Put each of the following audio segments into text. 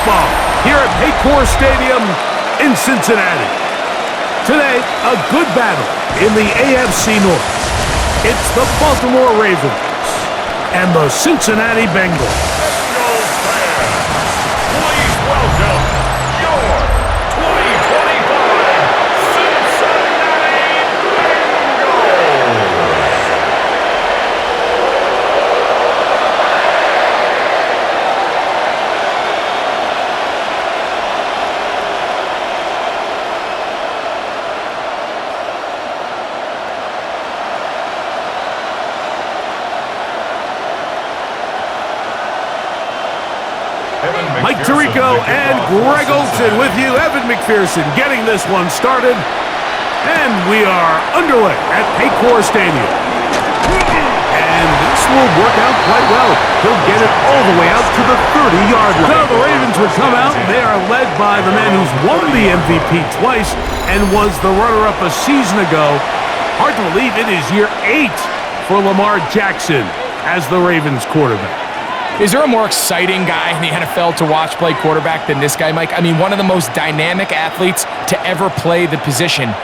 football here at Paycor Stadium in Cincinnati. Today, a good battle in the AFC North. It's the Baltimore Ravens and the Cincinnati Bengals. Please welcome your 2025 Cincinnati Bengals. Mike Tirico and Greg Olson with you. Evan McPherson getting this one started. And we are underway at Paycor Stadium. And this will work out quite well. He'll get it all the way out to the 30-yard line. So the Ravens would come out. They are led by the man who's won the MVP twice and was the runner-up a season ago. Hard to believe it is year 8 for Lamar Jackson as the Ravens quarterback. Is there a more exciting guy in the NFL to watch play quarterback than this guy, Mike? I mean, one of the most dynamic athletes to ever play the position.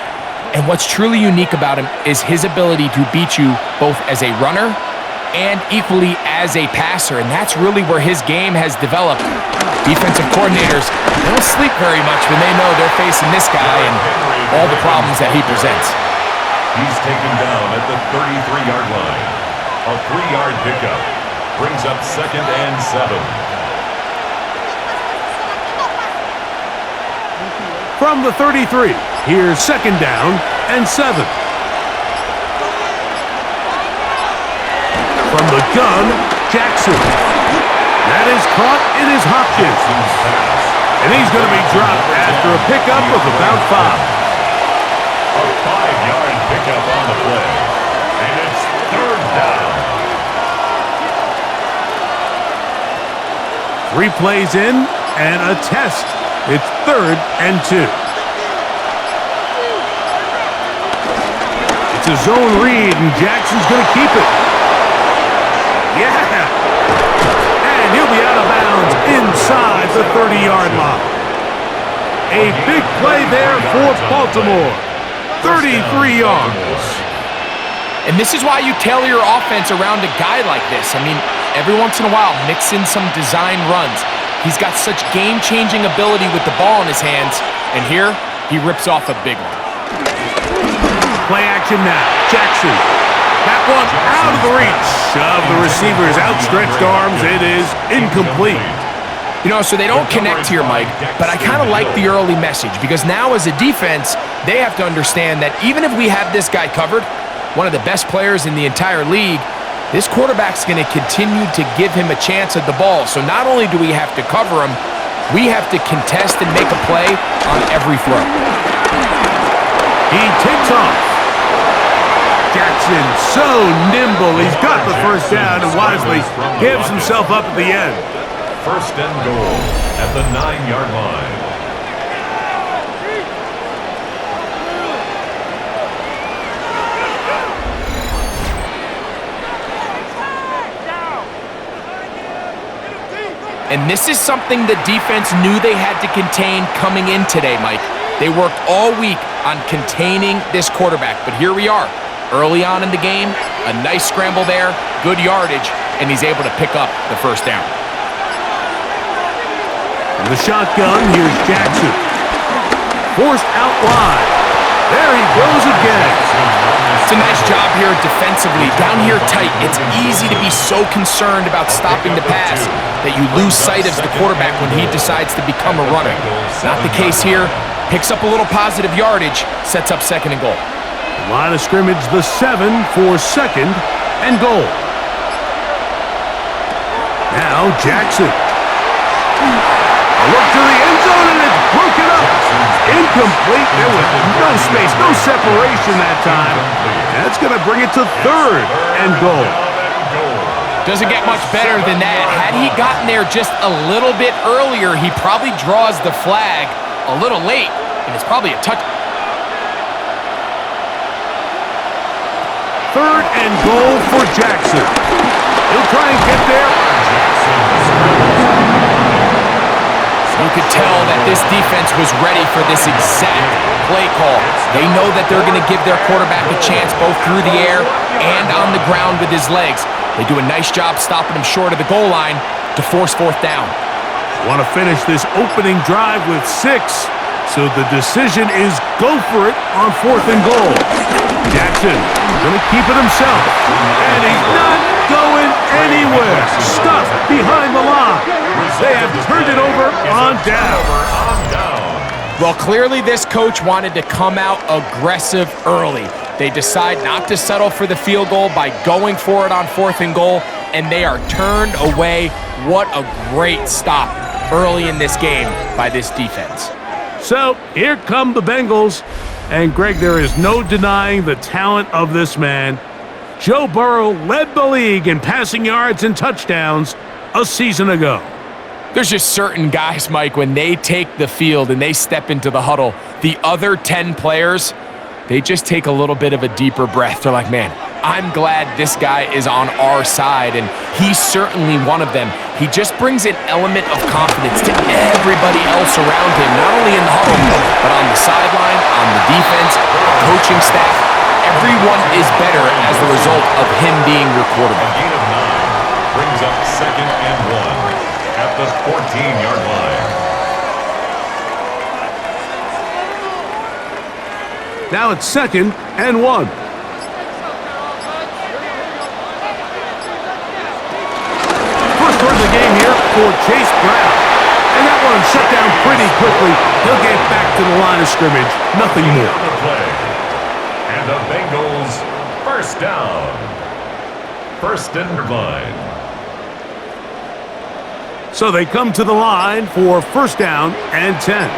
And what's truly unique about him is his ability to beat you both as a runner and equally as a passer. And that's really where his game has developed. Defensive coordinators, they don't sleep very much when they know they're facing this guy and all the problems that he presents. He's taken down at the 33-yard line. A 3-yard pickup. Brings up 2nd and 7. From the 33, here's 2nd down and 7. From the gun, Jackson. That is caught. It is Hopkins. And he's going to be dropped after a pickup of about 5. A 5-yard pickup on the play. And it's 3rd down. 3 plays in, and a test. It's 3rd and 2. It's a zone read, and Jackson's going to keep it. Yeah! And he'll be out of bounds inside the 30-yard line. A big play there for Baltimore. 33 yards. And this is why you tailor your offense around a guy like this. I mean, every once in a while, mix in some design runs. He's got such game-changing ability with the ball in his hands. And here, he rips off a big one. Play action now. Jackson. That one out of the reach of the receiver's outstretched arms. It is incomplete. You know, so they don't connect here, Mike, but I kind of like the early message because now as a defense, they have to understand that even if we have this guy covered, one of the best players in the entire league, this quarterback's going to continue to give him a chance at the ball. So not only do we have to cover him, we have to contest and make a play on every throw. He takes off. Jackson so nimble. He's got the first down and wisely gives himself up at the end. 1st and goal at the 9-yard line. And this is something the defense knew they had to contain coming in today, Mike. They worked all week on containing this quarterback, but here we are. Early on in the game, a nice scramble there, good yardage, and he's able to pick up the first down. From the shotgun, here's Jackson. Forced out wide. There he goes again. It's a nice job here defensively. Down here tight, it's easy to be so concerned about stopping the pass that you lose sight of the quarterback when he decides to become a runner. Not the case here. Picks up a little positive yardage, sets up 2nd and goal. Line of scrimmage, the 7 for 2nd and goal. Now Jackson. A look to the end zone, and it's broken up. Incomplete. There was no space, no separation that time. That's going to bring it to 3rd and goal. Doesn't get much better than that. Had he gotten there just a little bit earlier, he probably draws the flag a little late, and it's probably a touch. 3rd and goal for Jackson. He'll try and get there. You could tell that this defense was ready for this exact play call. They know that they're going to give their quarterback a chance both through the air and on the ground with his legs. They do a nice job stopping him short of the goal line to force fourth down. Want to finish this opening drive with 6, so the decision is go for it on 4th and goal. Jackson going to keep it himself, and he's not going anywhere. Stuck behind the line. They have turned it over on down. Well, clearly this coach wanted to come out aggressive early. They decide not to settle for the field goal by going for it on 4th and goal, and they are turned away. What a great stop early in this game by this defense. So here come the Bengals, and Greg, there is no denying the talent of this man. Joe Burrow led the league in passing yards and touchdowns a season ago. There's just certain guys, Mike, when they take the field and they step into the huddle, the other 10 players, they just take a little bit of a deeper breath. They're like, man, I'm glad this guy is on our side, and he's certainly one of them. He just brings an element of confidence to everybody else around him, not only in the huddle, but on the sideline, on the defense, coaching staff. Everyone is better as a result of him being your quarterback. A gain of 9 brings up 2nd and 1 at the 14-yard line. Now it's 2nd and 1. First run of the game here for Chase Brown. And that one shut down pretty quickly. He'll get back to the line of scrimmage. Nothing more. On the play. And the Bengals first down. 1st and 9. So they come to the line for 1st down and 10.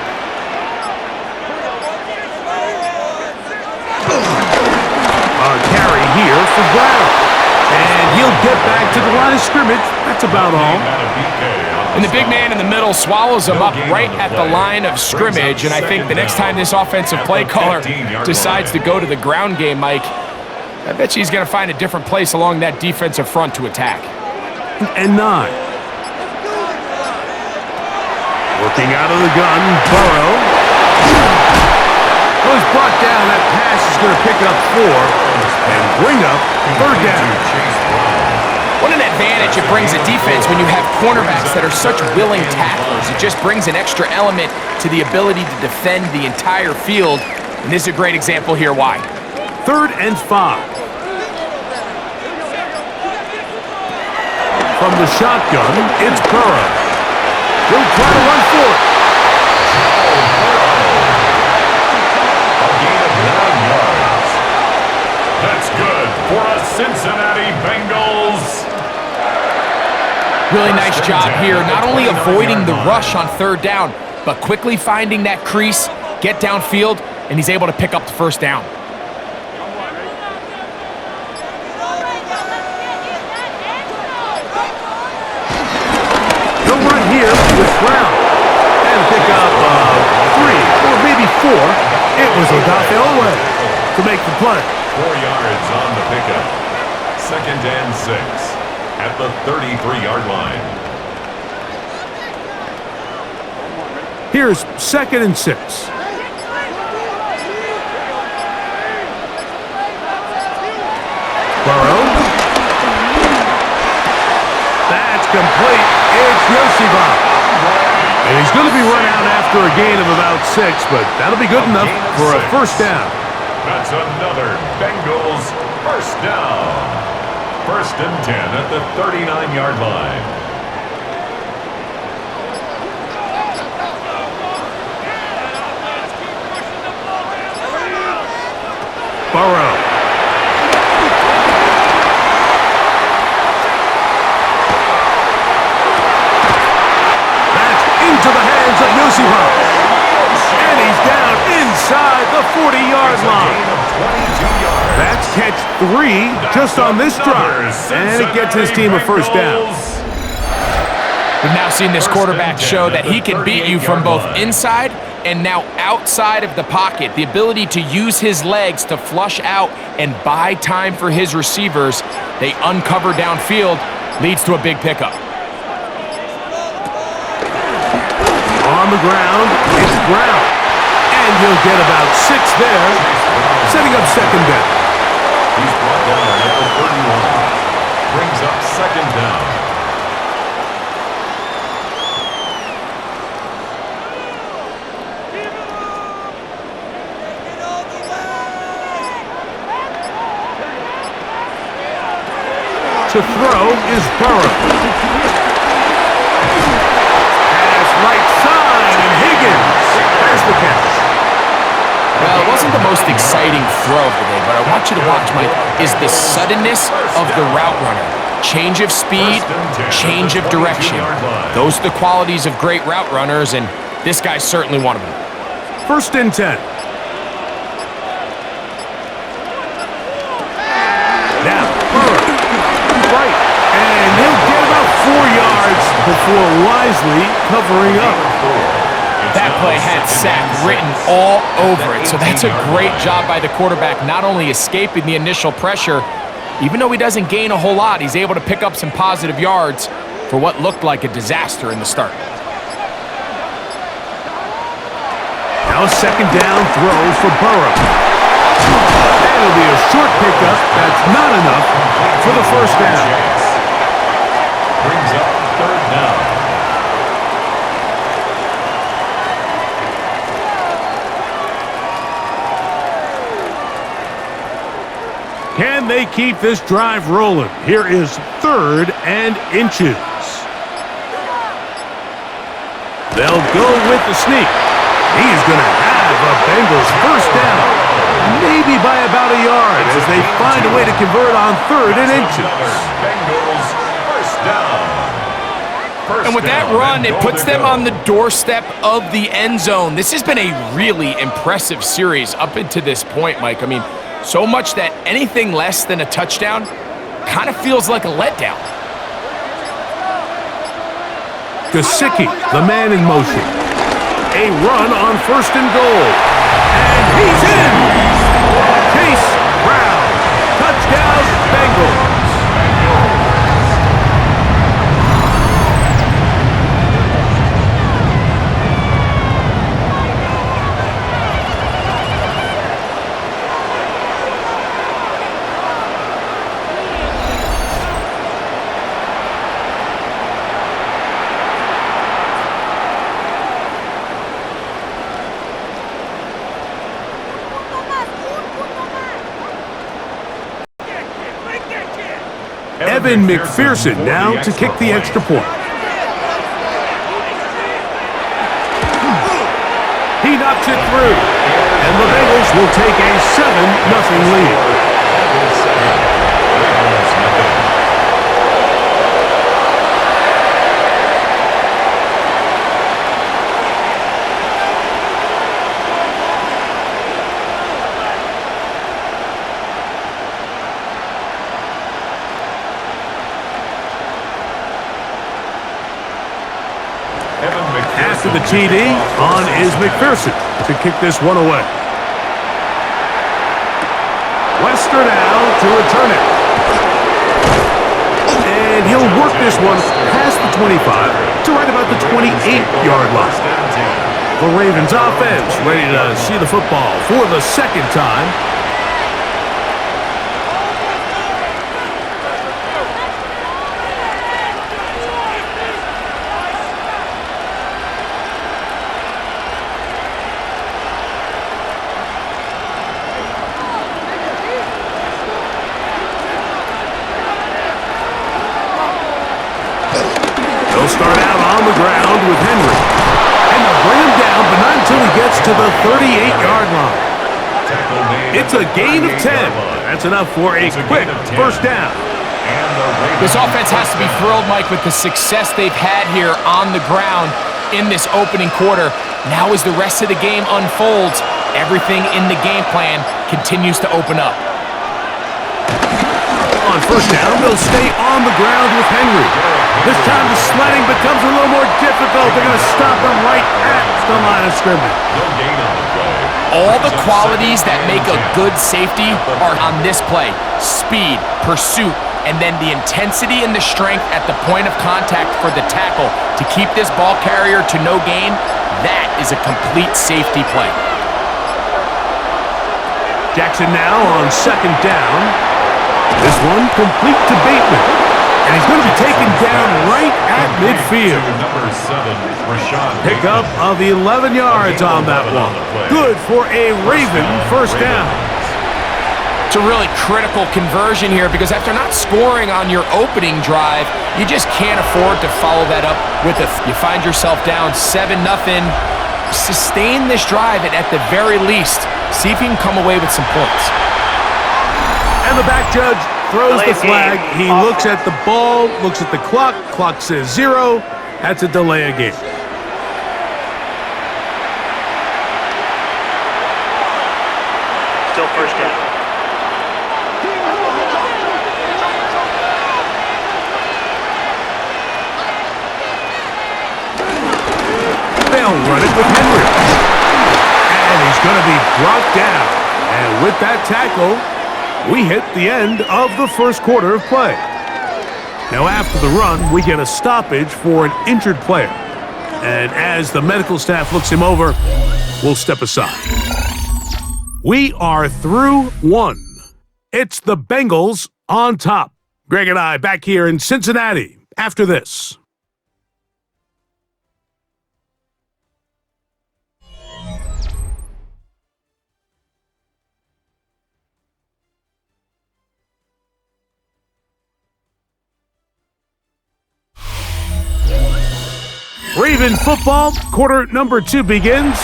A carry here for Brown. And he'll get back to the line of scrimmage. That's about all. And the big man in the middle swallows him up right at the line of scrimmage. And I think the next time this offensive play caller decides to go to the ground game, Mike, I bet you he's going to find a different place along that defensive front to attack. And 9. Working out of the gun, Burrow. Was brought down. That pass is going to pick up 4 and bring up 3rd down. What an advantage it brings a defense when you have cornerbacks that are such willing tacklers. It just brings an extra element to the ability to defend the entire field. And this is a great example here why. 3rd and 5. From the shotgun, it's Burrow. He'll try to run for it. A gain of 9 yards. That's good for a Cincinnati Bengals. Really nice job here, not only avoiding the rush on 3rd down, but quickly finding that crease, get downfield, and he's able to pick up the 1st down. He'll run here with Brown. And pick up 3 or maybe 4. It was Odafe Oweh to make the play. 4 yards on the pickup. 2nd and 6 at the 33-yard line. Here's 2nd and 6. Burrow. That's complete. It's Yoshiba. And he's going to be run out after a gain of about 6, but that'll be good enough for a 1st down. That's another Bengals 1st down. 1st and 10 at the 39-yard line. Burrow. That's into the hands of Yoshiba. And he's down inside the 40-yard line. That's catch 3 just on this drive. And it gets his team a 1st down. We've now seen this quarterback show that he can beat you from both inside and now outside of the pocket. The ability to use his legs to flush out and buy time for his receivers. They uncover downfield, leads to a big pickup. on the ground. It's Brown. And he'll get about 6 there, setting up second down. He's brought down at the 31. Brings up second down. To throw is Burrow. Pass right side, and Higgins has the catch. Well, it wasn't the most exciting throw of the day, but I want you to watch, Mike, is the suddenness of the route runner. Change of speed, change of direction. Those are the qualities of great route runners, and this guy's certainly one of them. 1st and 10. Now, Burrow. Right. And he'll get about 4 yards before wisely covering up. That play had sack written all over it, so that's a great job by the quarterback, not only escaping the initial pressure, even though he doesn't gain a whole lot, he's able to pick up some positive yards for what looked like a disaster in the start. Now a second down throw for Burrow. That'll be a short pickup. That's not enough for the first down. Brings up third down. Can they keep this drive rolling? Here is 3rd and inches. They'll go with the sneak. He's going to have a Bengals first down. Maybe by about a yard as they find a way to convert on 3rd and inches. Bengals first down. And with that run, it puts them on the doorstep of the end zone. This has been a really impressive series up into this point, Mike. I mean, so much that anything less than a touchdown kind of feels like a letdown. Gesicki, the man in motion. A run on 1st and goal. And he's in! Chase Brown. Touchdown, Bengals. Evan McPherson now to kick the extra point. He knocks it through, and the Bengals will take a 7-0 lead. After the TD, on is McPherson to kick this one away. Wester now to return it. And he'll work this one past the 25 to right about the 28-yard line. The Ravens offense ready to see the football for the 2nd time. They'll start out on the ground with Henry. And they'll bring him down, but not until he gets to the 38-yard line. It's a gain of 10. That's enough for a quick first down. This offense has to be thrilled, Mike, with the success they've had here on the ground in this opening quarter. Now as the rest of the game unfolds, everything in the game plan continues to open up. On first down, they'll stay on the ground with Henry. This time the sledding becomes a little more difficult. They're going to stop him right at the line of scrimmage. All the qualities that make a good safety are on this play. Speed, pursuit, and then the intensity and the strength at the point of contact for the tackle to keep this ball carrier to no gain, that is a complete safety play. Jackson now on second down. This one complete to Bateman. And he's going to be taken down right at midfield. Pickup of 11 yards on that one. Good for a Raven first down. It's a really critical conversion here because after not scoring on your opening drive, you just can't afford to follow that up with you find yourself down 7-0. Sustain this drive and at the very least, see if you can come away with some points. And the back judge throws the flag. He looks at the ball, looks at the clock. Clock says 0. That's a delay of game. Still first down. They'll run it with Henry. And he's going to be brought down. And with that tackle, we hit the end of the first quarter of play. Now after the run, we get a stoppage for an injured player. And as the medical staff looks him over, we'll step aside. We are through one. It's the Bengals on top. Greg and I back here in Cincinnati after this. Raven football, quarter number 2 begins.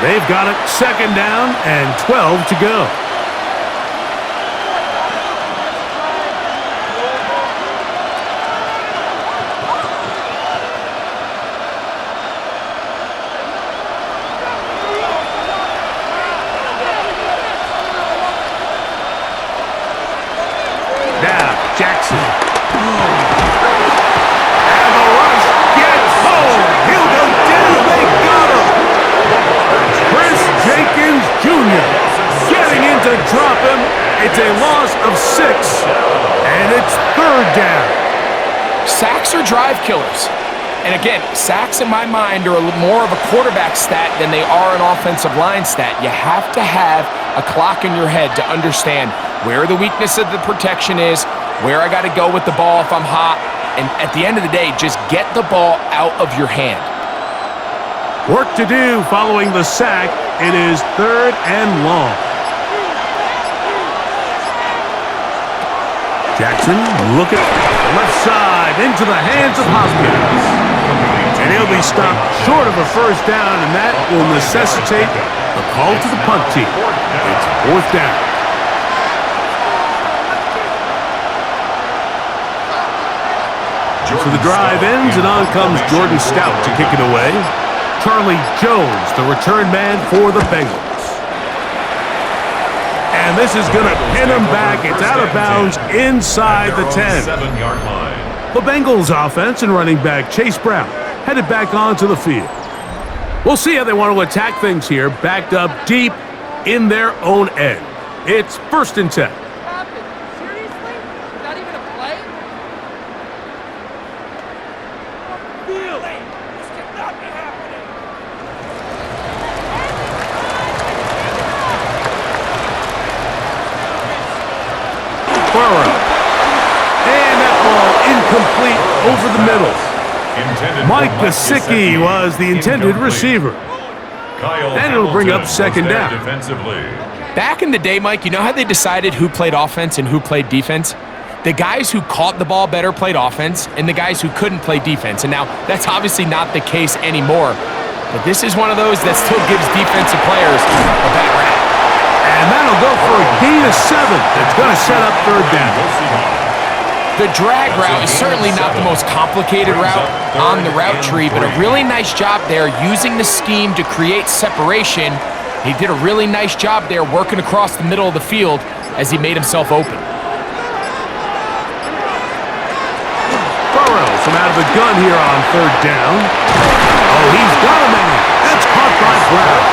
They've got it second down and 12 to go. Now, Jackson. To drop him. It's a loss of 6, and it's third down. Sacks are drive killers. And again, sacks in my mind are more of a quarterback stat than they are an offensive line stat. You have to have a clock in your head to understand where the weakness of the protection is, where I got to go with the ball if I'm hot, and at the end of the day, just get the ball out of your hand. Work to do following the sack. It is third and long. Jackson, look at the left side, into the hands of Hopkins. And he'll be stopped short of a first down, and that will necessitate a call to the punt team. It's fourth down. So the drive ends, and on comes Jordan Stout to kick it away. Charlie Jones, the return man for the Bengals. And this is going to pin him back. It's out of bounds inside the 10. The Bengals offense and running back Chase Brown headed back onto the field. We'll see how they want to attack things here, backed up deep in their own end. It's first and 10. Seriously? Not even a play? Really? This cannot be happening. Burrow. And that ball incomplete over the middle. Mike Gesicki was the intended receiver. And it'll bring up second down. Back in the day, Mike, you know how they decided who played offense and who played defense? The guys who caught the ball better played offense, and the guys who couldn't play defense. And now, that's obviously not the case anymore. But this is one of those that still gives defensive players a bad rap. And that'll go for a gain of 7. That's going to set up third down. The drag route is certainly not the most complicated route on the route tree, but a really nice job there using the scheme to create separation. He did a really nice job there working across the middle of the field as he made himself open. Burrow from out of the gun here on third down. Oh, he's got a man. That's caught by Brown.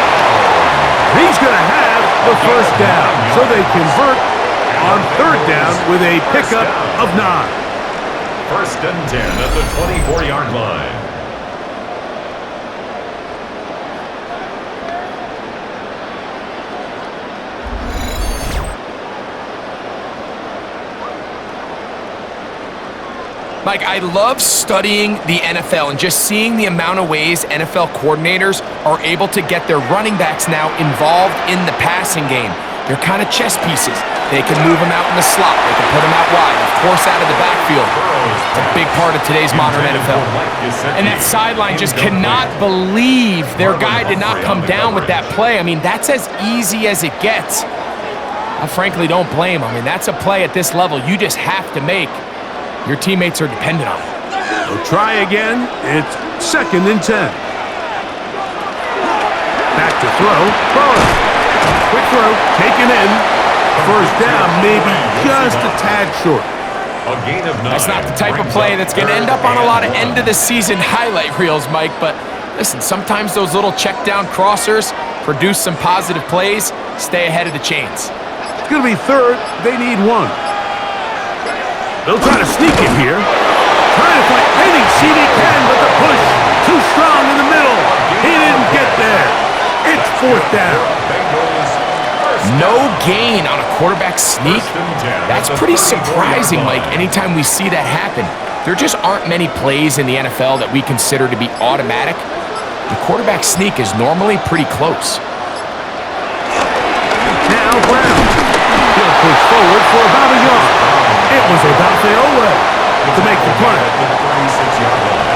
He's going to have the first down. So they convert on third down with a pickup of 9. 1st and 10 at the 24-yard line. Mike, I love studying the NFL and just seeing the amount of ways NFL coordinators are able to get their running backs now involved in the passing game. They're kind of chess pieces. They can move them out in the slot. They can put them out wide, of course, out of the backfield. It's a big part of today's modern NFL. And that sideline just cannot believe their guy did not come down with that play. I mean, that's as easy as it gets. I frankly don't blame him. I mean, that's a play at this level you just have to make. Your teammates are dependent on it. They'll try again. It's 2nd and 10. Back to throw. Burrow. Quick throw. Taken in. First down, maybe just a tad short. A gain of 9. That's not the type of play that's going to end up on a lot of end-of-the-season highlight reels, Mike. But listen, sometimes those little check-down crossers produce some positive plays. Stay ahead of the chains. It's going to be 3rd. They need 1. They'll try to sneak it here. Trying to find any CD can, but the push too strong in the middle. He didn't get there. It's 4th down. No gain on a quarterback sneak? That's pretty surprising, Mike, anytime we see that happen. There just aren't many plays in the NFL that we consider to be automatic. The quarterback sneak is normally pretty close. Now Brown. He'll push forward for about a yard. It was Odafe to make the play. 36-yard line.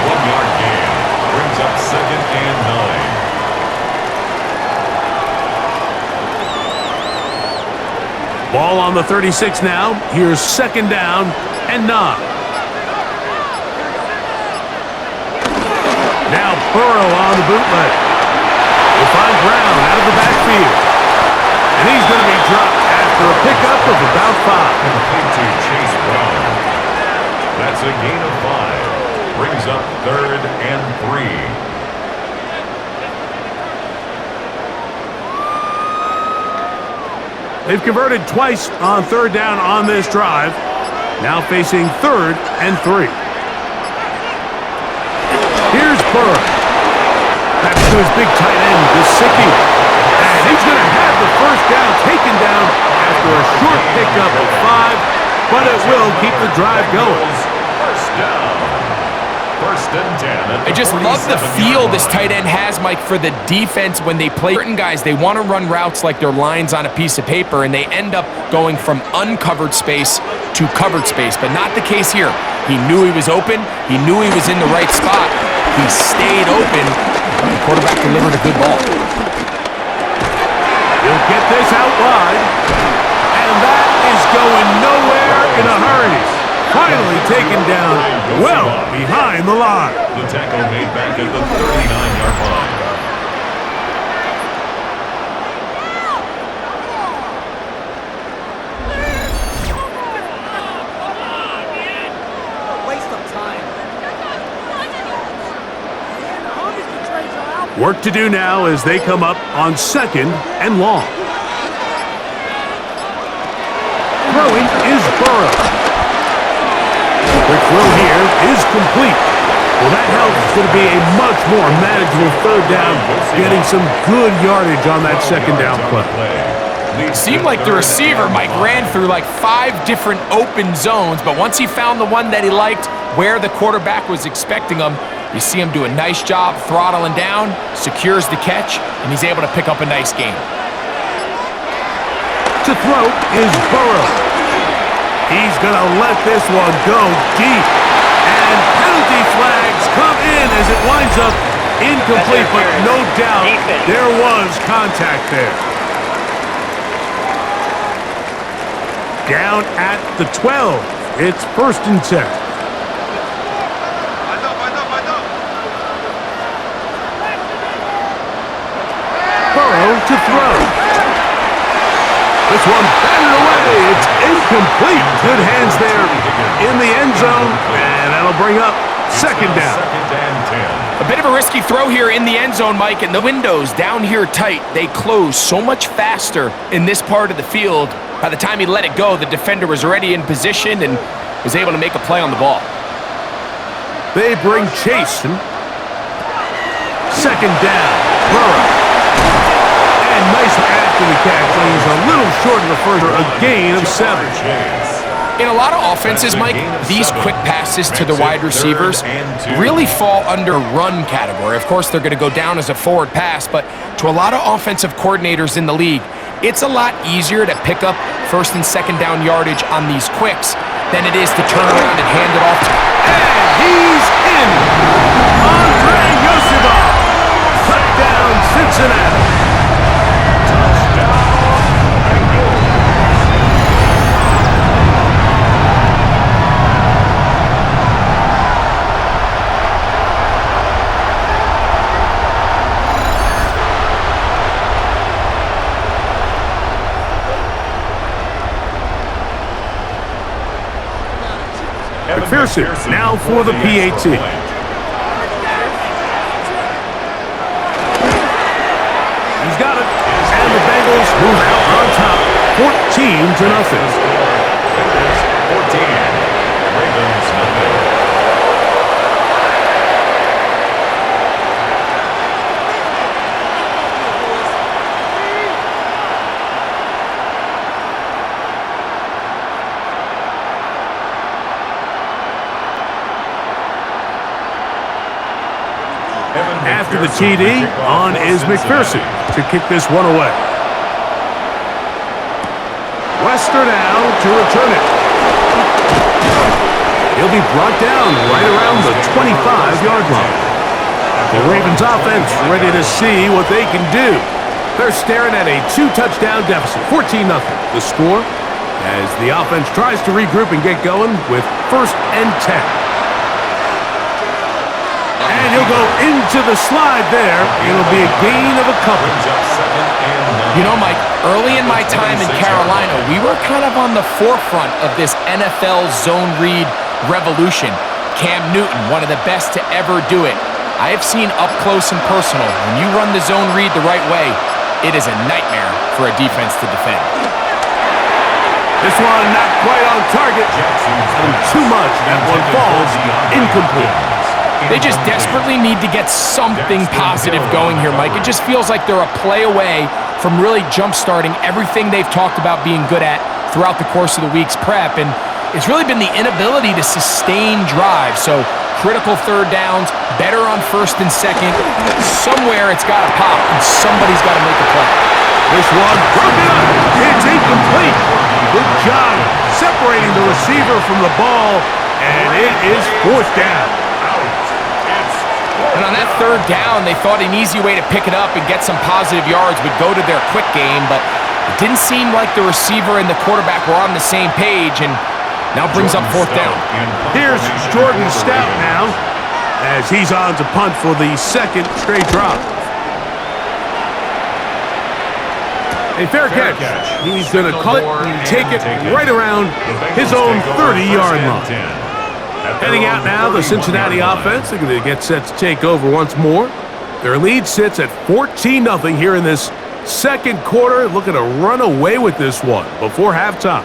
1-yard gain. Brings up 2nd and 9. Ball on the 36 now. Here's 2nd down and 9. Now Burrow on the bootleg. We'll find Brown out of the backfield. And he's going to be dropped after a pickup of about 5. Complete to Chase Brown. That's a gain of 5. Brings up 3rd and 3. They've converted twice on 3rd down on this drive. Now facing 3rd and 3. Here's Burrow. Back to his big tight end, Gesicki. And he's going to have the first down taken down after a short pickup of 5, but it will keep the drive going. First down. 1st and 10. I just love the feel this tight end has, Mike, for the defense when they play. Certain guys, they want to run routes like they're lines on a piece of paper, and they end up going from uncovered space to covered space, but not the case here. He knew he was open. He knew he was in the right spot. He stayed open. The quarterback delivered a good ball. He'll get this out wide, and that is going nowhere in a hurry. Finally taken down well behind the line. The tackle made back at the 39-yard line. Waste of time. Work to do now as they come up on 2nd and long. Throwing is Burrow. Quick throw here is complete. Well, that helps. It's going to be a much more manageable 3rd down, getting some good yardage on that 2nd down play. It seemed like the receiver, Mike, ran through like 5 different open zones, but once he found the one that he liked, where the quarterback was expecting him, you see him do a nice job throttling down, secures the catch, and he's able to pick up a nice gain. To throw is Burrow. He's going to let this one go deep. And penalty flags come in as it winds up incomplete, but no doubt there was contact there. Down at the 12. It's 1st and 10. Burrow to throw. This one batted away. It's incomplete. Good hands there in the end zone, and that'll bring up 2nd down. 2nd and 10. A bit of a risky throw here in the end zone, Mike, and the windows down here tight. They close so much faster in this part of the field By the time he let it go, the defender was already in position and was able to make a play on the ball. They bring Chase. Second down. Burrow. And nice after the catch. He's a little short of the first, for a gain of 7. In a lot of offenses, Mike, these quick passes to the wide receivers really fall under run category. Of course, they're going to go down as a forward pass, but to a lot of offensive coordinators in the league, it's a lot easier to pick up first and second down yardage on these quicks than it is to turn around and hand it off. And he's in! Andre Yosibov! Touchdown, Cincinnati! McPherson now for the PAT. He's got it. And the Bengals move out on top. 14-0. 14. Ravens nothing. After the TD, on is McPherson to kick this one away. Wester now to return it. He'll be brought down right around the 25-yard line. The Ravens offense ready to see what they can do. They're staring at a 2-touchdown deficit, 14-0. The score as the offense tries to regroup and get going with 1st and 10. And he'll go into the slide there. It'll be a gain of a couple. You know, Mike, early in my time in Carolina, we were kind of on the forefront of this NFL zone read revolution. Cam Newton, one of the best to ever do it. I have seen up close and personal, when you run the zone read the right way, it is a nightmare for a defense to defend. This one not quite on target. Too much. That one falls incomplete. They just desperately need to get something positive going here, Mike. It just feels like they're a play away from really jump-starting everything they've talked about being good at throughout the course of the week's prep. And it's really been the inability to sustain drives. So critical third downs, better on 1st and 2nd. Somewhere it's got to pop, and somebody's got to make a play. This one broken up. It's incomplete. Good job separating the receiver from the ball, and it is 4th down. And on that 3rd down, they thought an easy way to pick it up and get some positive yards would go to their quick game, but it didn't seem like the receiver and the quarterback were on the same page, and now brings up 4th down. Here's Jordan Stout now, as he's on to punt for the 2nd straight drop. A fair catch. He's going to cut it and take it right around his own 30-yard line. Heading out now, the Cincinnati offense. They're going to get set to take over once more. Their lead sits at 14-0 here in this 2nd quarter. Looking to run away with this one before halftime.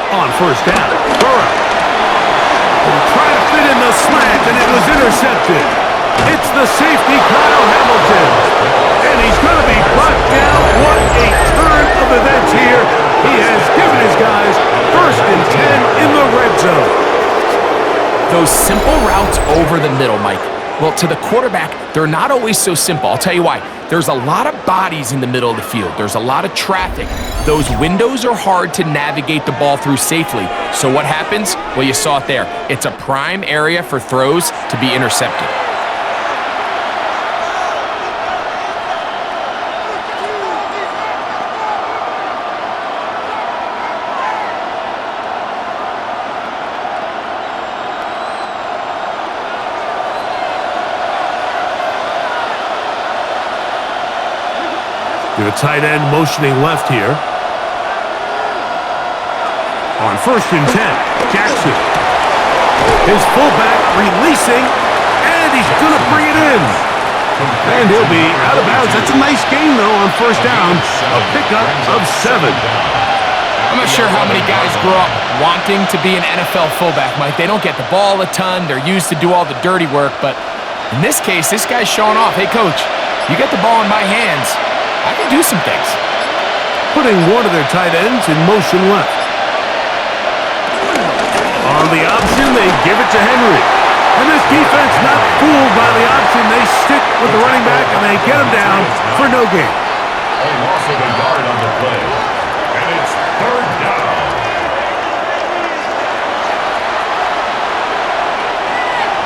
On 1st down, Burrow. Trying to fit in the slant, and it was intercepted. It's the safety, Kyle Hamilton. And he's going to be brought down. What a turn of events here. He has given his guys 1st and 10 in the red zone. Those simple routes over the middle, Mike. Well, to the quarterback, they're not always so simple. I'll tell you why. There's a lot of bodies in the middle of the field. There's a lot of traffic. Those windows are hard to navigate the ball through safely. So what happens? Well, you saw it there. It's a prime area for throws to be intercepted. The tight end motioning left here. On 1st and 10, Jackson. His fullback releasing, and he's going to bring it in. And he'll be out of bounds. That's a nice gain, though, on 1st down. A pickup of 7. I'm not sure how many guys grow up wanting to be an NFL fullback, Mike. They don't get the ball a ton. They're used to do all the dirty work. But in this case, this guy's showing off. Hey, coach, you get the ball in my hands. I can do some things. Putting one of their tight ends in motion left. On the option, they give it to Henry. And this defense not fooled by the option. They stick with the running back, and they get him down for no gain. A loss of a yard on the play. And it's 3rd down.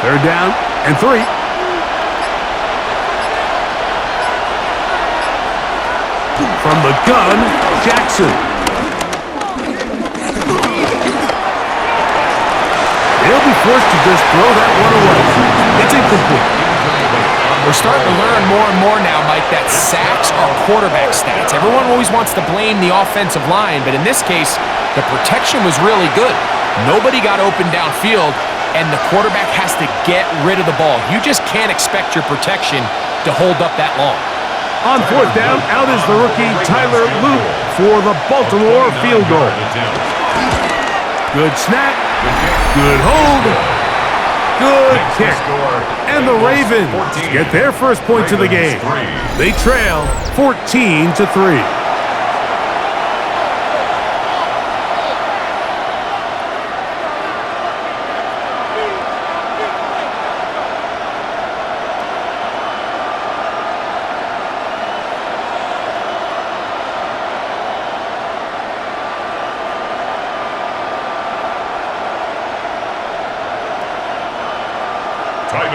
Third down and 3. From the gun, Jackson. He'll be forced to just throw that one away. It's incomplete. We're starting to learn more and more now, Mike, that sacks are quarterback stats. Everyone always wants to blame the offensive line, but in this case, the protection was really good. Nobody got open downfield, and the quarterback has to get rid of the ball. You just can't expect your protection to hold up that long. On 4th down, out is the rookie Tyler Luke for the Baltimore field goal. Good snap, good hold, good kick. And the Ravens get their first points of the game. They trail 14-3.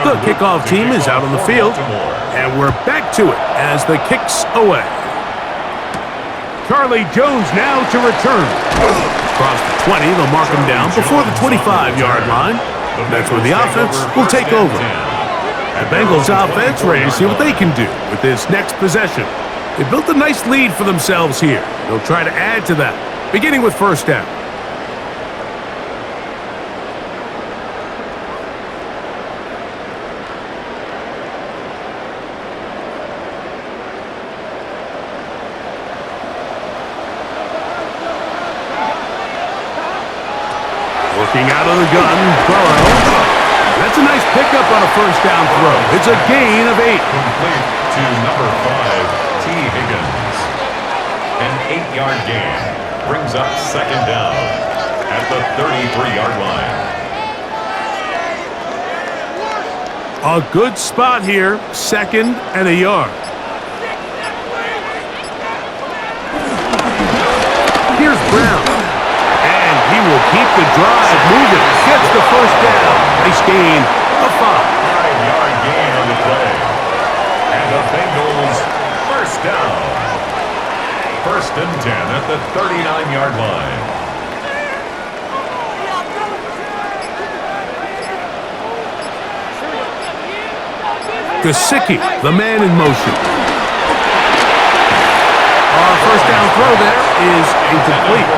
The kickoff team is out on the field, and we're back to it as the kick's away. Charlie Jones now to return. Across the 20, they'll mark him down before the 25-yard line. That's where the offense will take over. The Bengals offense ready to see what they can do with this next possession. They built a nice lead for themselves here. They'll try to add to that, beginning with 1st down. Working out of the gun, Burrow. That's a nice pickup on a 1st down throw. It's a gain of 8. Complete to number 5, T. Higgins. An 8-yard gain brings up 2nd down at the 33-yard line. A good spot here, 2nd and a yard. Here's Brown. He will keep the drive moving. Gets the 1st down. Nice gain of 5. 5-yard gain on the play. And the Bengals 1st down. 1st and 10 at the 39-yard line. Gesicki, the man in motion. Our 1st down throw there is incomplete.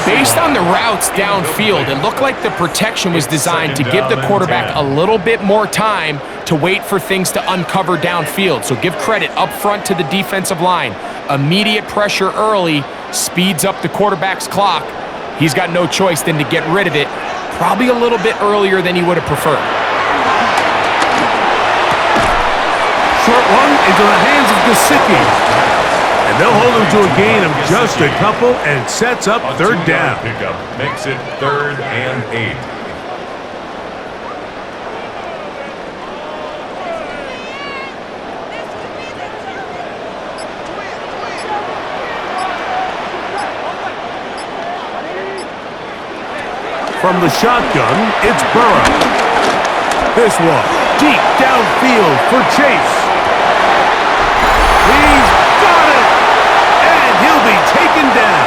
Based on the routes downfield, it looked like the protection was designed to give the quarterback a little bit more time to wait for things to uncover downfield. So give credit up front to the defensive line. Immediate pressure early speeds up the quarterback's clock. He's got no choice than to get rid of it, probably a little bit earlier than he would have preferred. Short one into the hands of Gesicki. And they'll hold him to a gain of just a couple, and it sets up 3rd down. Pickup makes it 3rd and 8. From the shotgun, it's Burrow. This one, deep downfield for Chase. He's got it! And he'll be taken down.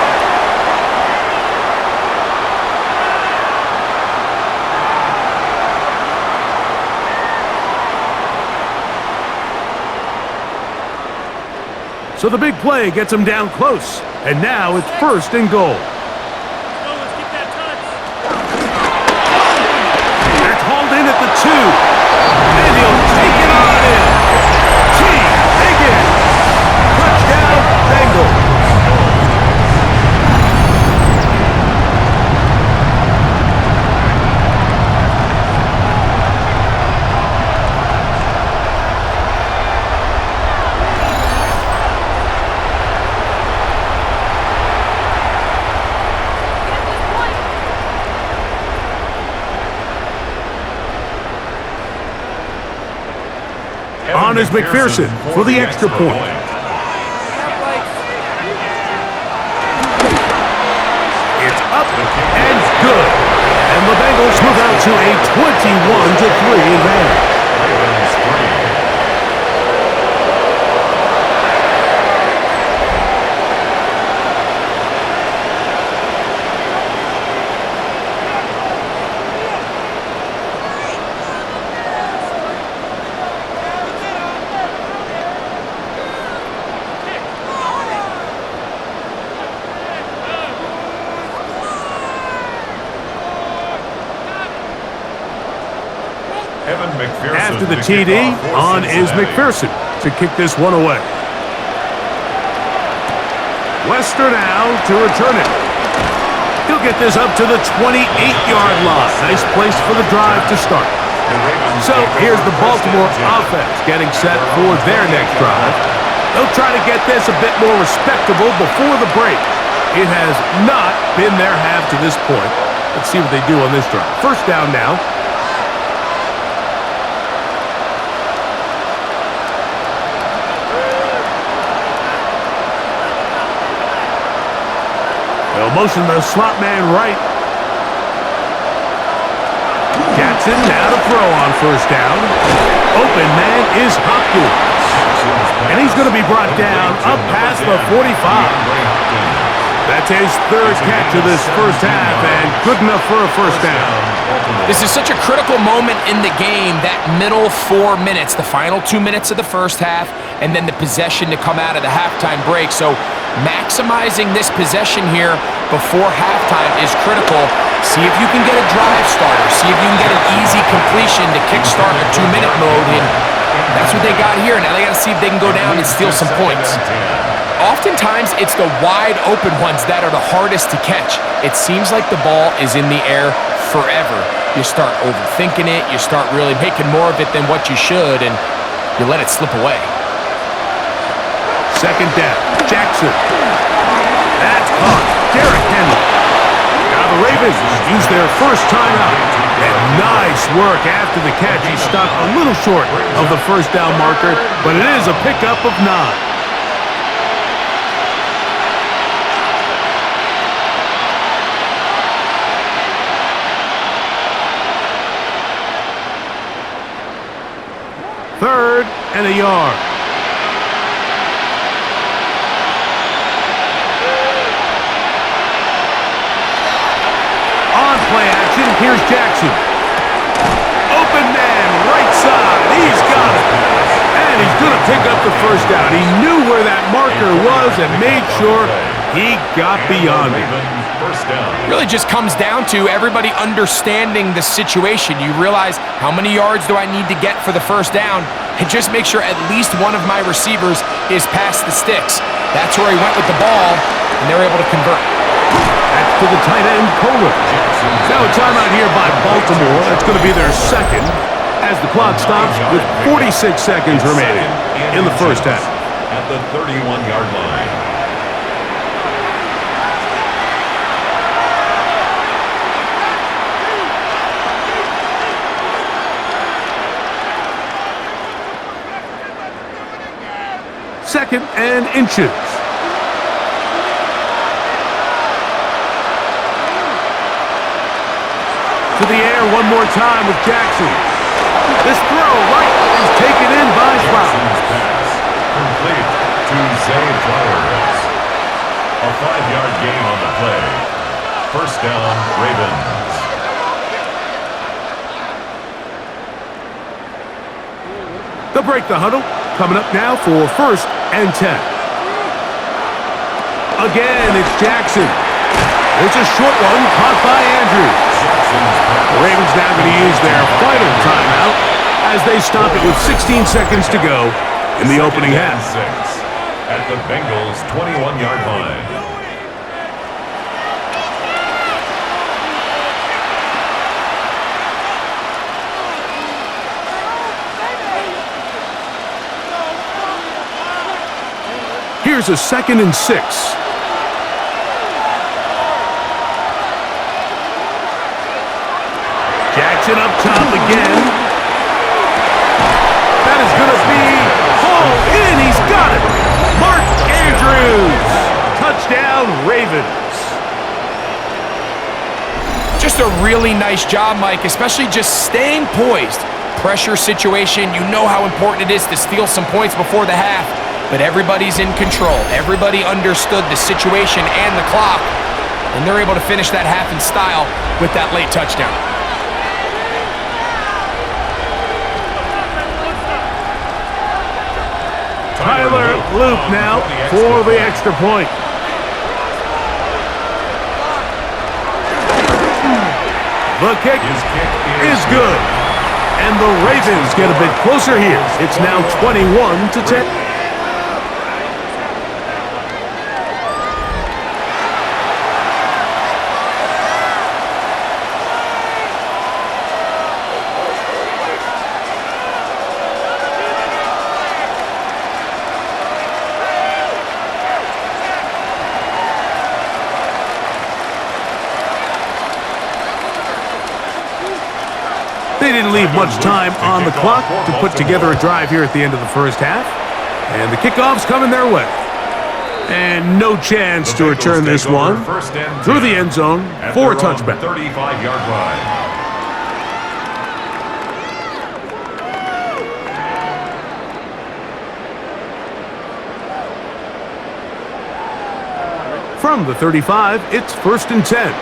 So the big play gets him down close. And now it's first and goal. That's hauled in at the 2. And he'll take it on in. T. Higgins. Touchdown, Bengals. On is McPherson for the extra point. It's up and good. And the Bengals move out to a 21-3 advantage. After the TD, on is McPherson to kick this one away. Wester now to return it. He'll get this up to the 28-yard line. Nice place for the drive to start. So here's the Baltimore offense getting set for their next drive. They'll try to get this a bit more respectable before the break. It has not been their half to this point. Let's see what they do on this drive. First down now. They'll motion the slot man right. Jackson now to throw on first down. Open man is Hopkins. And he's going to be brought down up past the 45. That's his third catch of this first half, and good enough for a first down. This is such a critical moment in the game, that middle 4 minutes, the final 2 minutes of the first half, and then the possession to come out of the halftime break. So maximizing this possession here before halftime is critical. See if you can get a drive starter. See if you can get an easy completion to kickstart a 2-minute mode, and that's what they got here. Now they got to see if they can go down and steal some points. Oftentimes, it's the wide open ones that are the hardest to catch. It seems like the ball is in the air forever. You start overthinking it. You start really making more of it than what you should, and you let it slip away. Second down, Jackson. That's caught. Derrick Henry. Now the Ravens use their first timeout. And nice work after the catch. He stopped a little short of the first down marker, but it is a pickup of 9. Third and a yard. On play action, here's Jackson. Open man, right side. He's got it. And he's going to pick up the first down. He knew where that marker was and made sure he got beyond it. Really just comes down to everybody understanding the situation. You realize how many yards do I need to get for the first down, and just make sure at least one of my receivers is past the sticks. That's where he went with the ball, and they're able to convert. That's to the tight end, Kohler. Now a timeout here by Baltimore. That's going to be their second as the clock stops with 46 seconds remaining in the first half. At the 31-yard line. Second and inches. To the air one more time with Jackson. This throw right is taken in by Flowers. Complete to Zay Flowers. A 5-yard gain on the play. First down, Ravens. They'll break the huddle. Coming up now for first and 10. Again, it's Jackson. It's a short one caught by Andrews. The Ravens now going to use their final timeout as they stop it with 16 seconds to go in the opening half. At the Bengals' 21-yard line. Here's a 2nd and 6. Jackson up top again. That is going to be hauled in. He's got it. Mark Andrews. Touchdown, Ravens. Just a really nice job, Mike, especially just staying poised. Pressure situation, you know how important it is to steal some points before the half, but everybody's in control. Everybody understood the situation and the clock, and they're able to finish that half in style with that late touchdown. Tyler Loop now for the extra point. The kick is good. And the Ravens get a bit closer here. It's now 21-10. They didn't leave much time on the clock to put together a drive here at the end of the first half. And the kickoff's coming their way. And no chance to return this one through the end zone for a touchback. 35-yard line. From the 35, it's 1st and 10.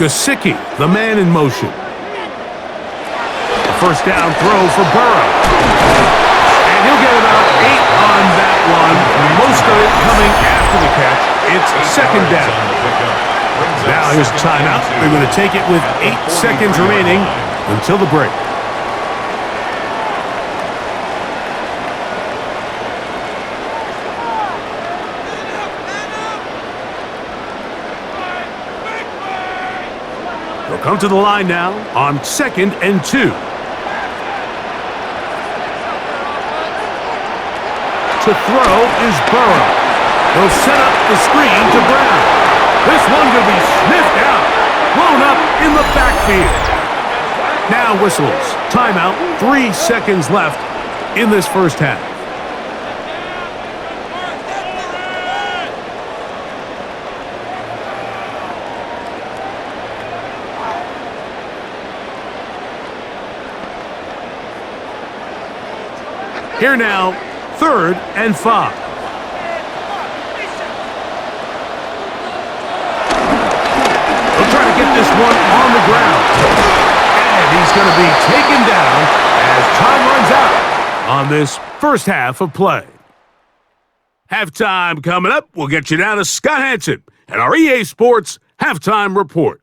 Gesicki, the man in motion. A first down throw for Burrow. And he'll get about 8 on that one. Most of it coming after the catch. It's 2nd down. Now here's a timeout. They're going to take it with 8 seconds remaining until the break. They'll come to the line now on 2nd and 2. To throw is Burrow. They'll set up the screen to Brown. This one going to be sniffed out, blown up in the backfield. Now whistles. Timeout. 3 seconds left in this first half. Here now, 3rd and 5. They'll try to get this one on the ground. And he's going to be taken down as time runs out on this first half of play. Halftime coming up. We'll get you down to Scott Hanson and our EA Sports Halftime Report.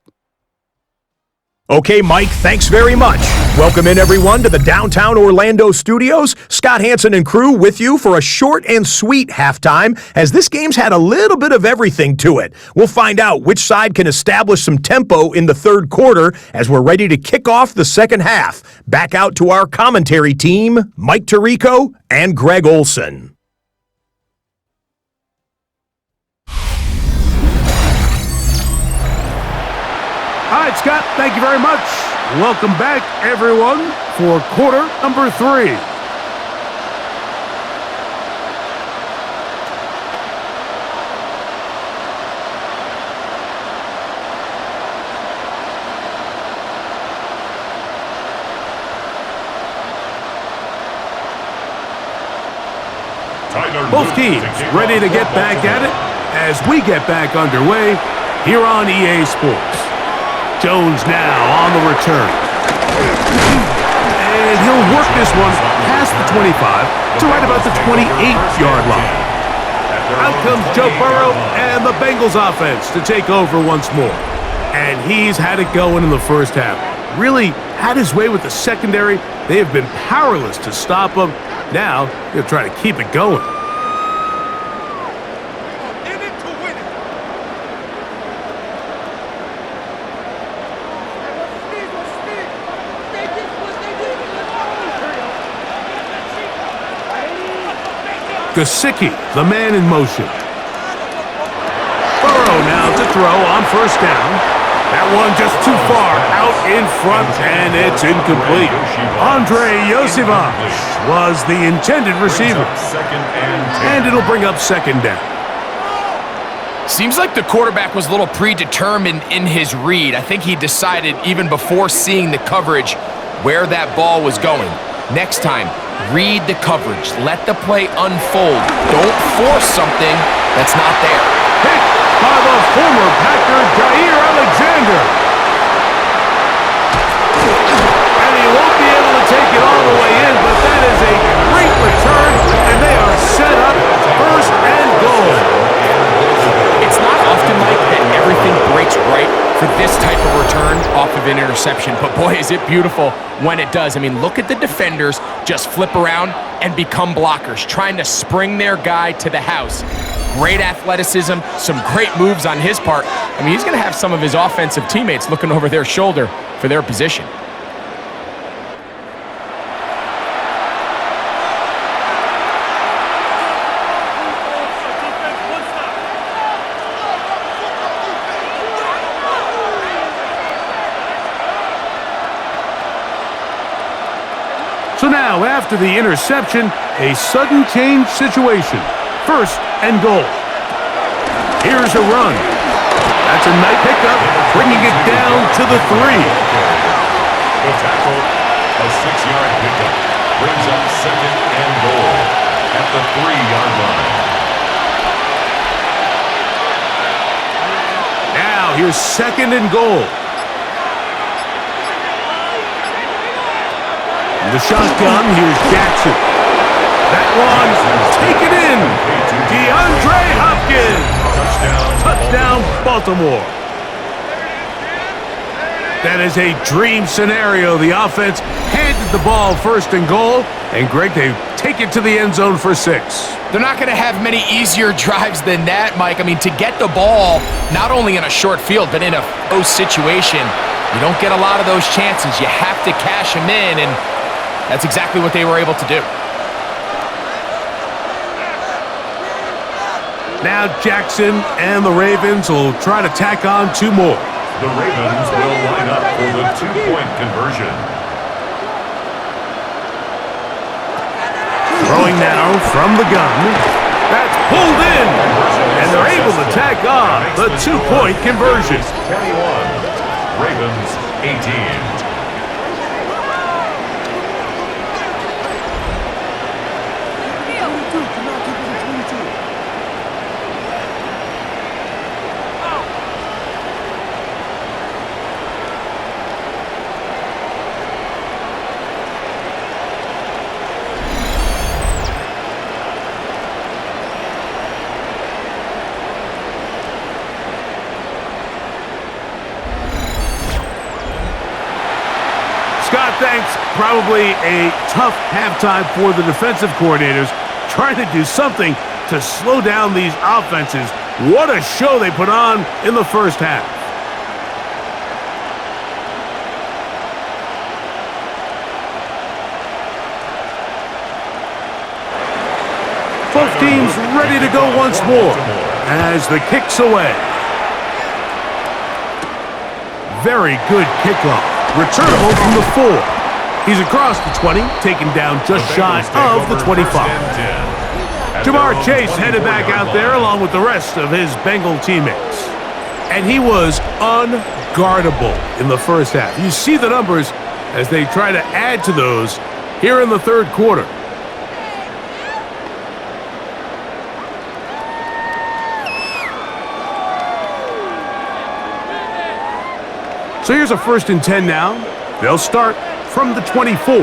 Okay, Mike, thanks very much. Welcome in, everyone, to the downtown Orlando studios. Scott Hanson and crew with you for a short and sweet halftime, as this game's had a little bit of everything to it. We'll find out which side can establish some tempo in the third quarter as we're ready to kick off the second half. Back out to our commentary team, Mike Tirico and Greg Olson. All right, Scott, thank you very much. Welcome back, everyone, for quarter number 3. Both teams ready to get back at it as we get back underway here on EA Sports. Jones now on the return. And he'll work this one past the 25 to right about the 28-yard line. Burrow. Out comes Joe Burrow and the Bengals offense to take over once more. And he's had it going in the first half. Really had his way with the secondary. They have been powerless to stop him. Now, he'll try to keep it going. In it to win it. Gesicki, the man in motion. Burrow now to throw on first down. That one just too far out in front, and it's incomplete. Andre Yosivas was the intended receiver. Second and 10. And it'll bring up second down. Seems like the quarterback was a little predetermined in his read. I think he decided even before seeing the coverage where that ball was going. Next time, read the coverage. Let the play unfold. Don't force something that's not there. Hit by the former Packer, Jair Alexander. And he won't be able to take it all the way in, but that is a great return, and they are set up first and goal. It's not often, Mike, that everything breaks right for this type of return off of an interception, but boy, is it beautiful when it does. I mean, look at the defenders just flip around and become blockers, trying to spring their guy to the house. Great athleticism, some great moves on his part. I mean, he's going to have some of his offensive teammates looking over their shoulder for their position. So now, after the interception, a sudden change situation. First and goal. Here's a run. That's a nice pickup, bringing it down to the 3. The tackle, a 6-yard pickup, brings up second and goal at the 3-yard line. Now, here's second and goal. The shotgun, here's Jackson. That one, taken in. DeAndre Hopkins. Touchdown, Baltimore. That is a dream scenario. The offense handed the ball first and goal, and Greg, they take it to the end zone for 6. They're not going to have many easier drives than that, Mike. I mean, to get the ball, not only in a short field, but in a close situation, you don't get a lot of those chances. You have to cash them in, and that's exactly what they were able to do. Now Jackson and the Ravens will try to tack on 2 more. The Ravens will line up for the 2-point conversion. Throwing now from the gun. That's pulled in. And they're able to tack on the 2-point conversion. 21, Ravens 18. Scott, thanks. Probably a tough halftime for the defensive coordinators, trying to do something to slow down these offenses. What a show they put on in the first half. Both teams ready to go once more as the kick's away. Very good kickoff. Returnable from the 4. He's across the 20, taken down just shy of the 25. Jamar Chase headed back out there along with the rest of his Bengal teammates. And he was unguardable in the first half. You see the numbers as they try to add to those here in the third quarter. So here's a 1st and 10 now. They'll start from the 24.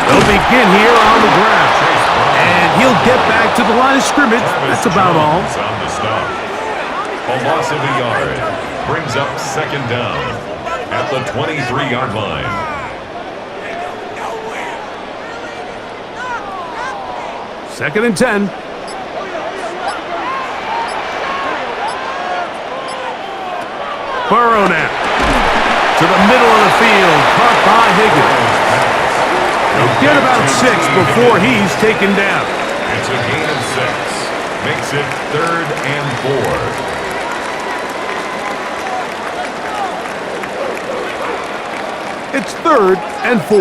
They'll begin here on the ground. And he'll get back to the line of scrimmage. That's about all. On the stop. A loss of a yard brings up second down at the 23-yard line. Second and 10. Burrow now. To the middle of the field. Caught by Higgins. They'll get about 6 before he's taken down. It's a gain of 6. Makes it 3rd and 4. It's 3rd and 4.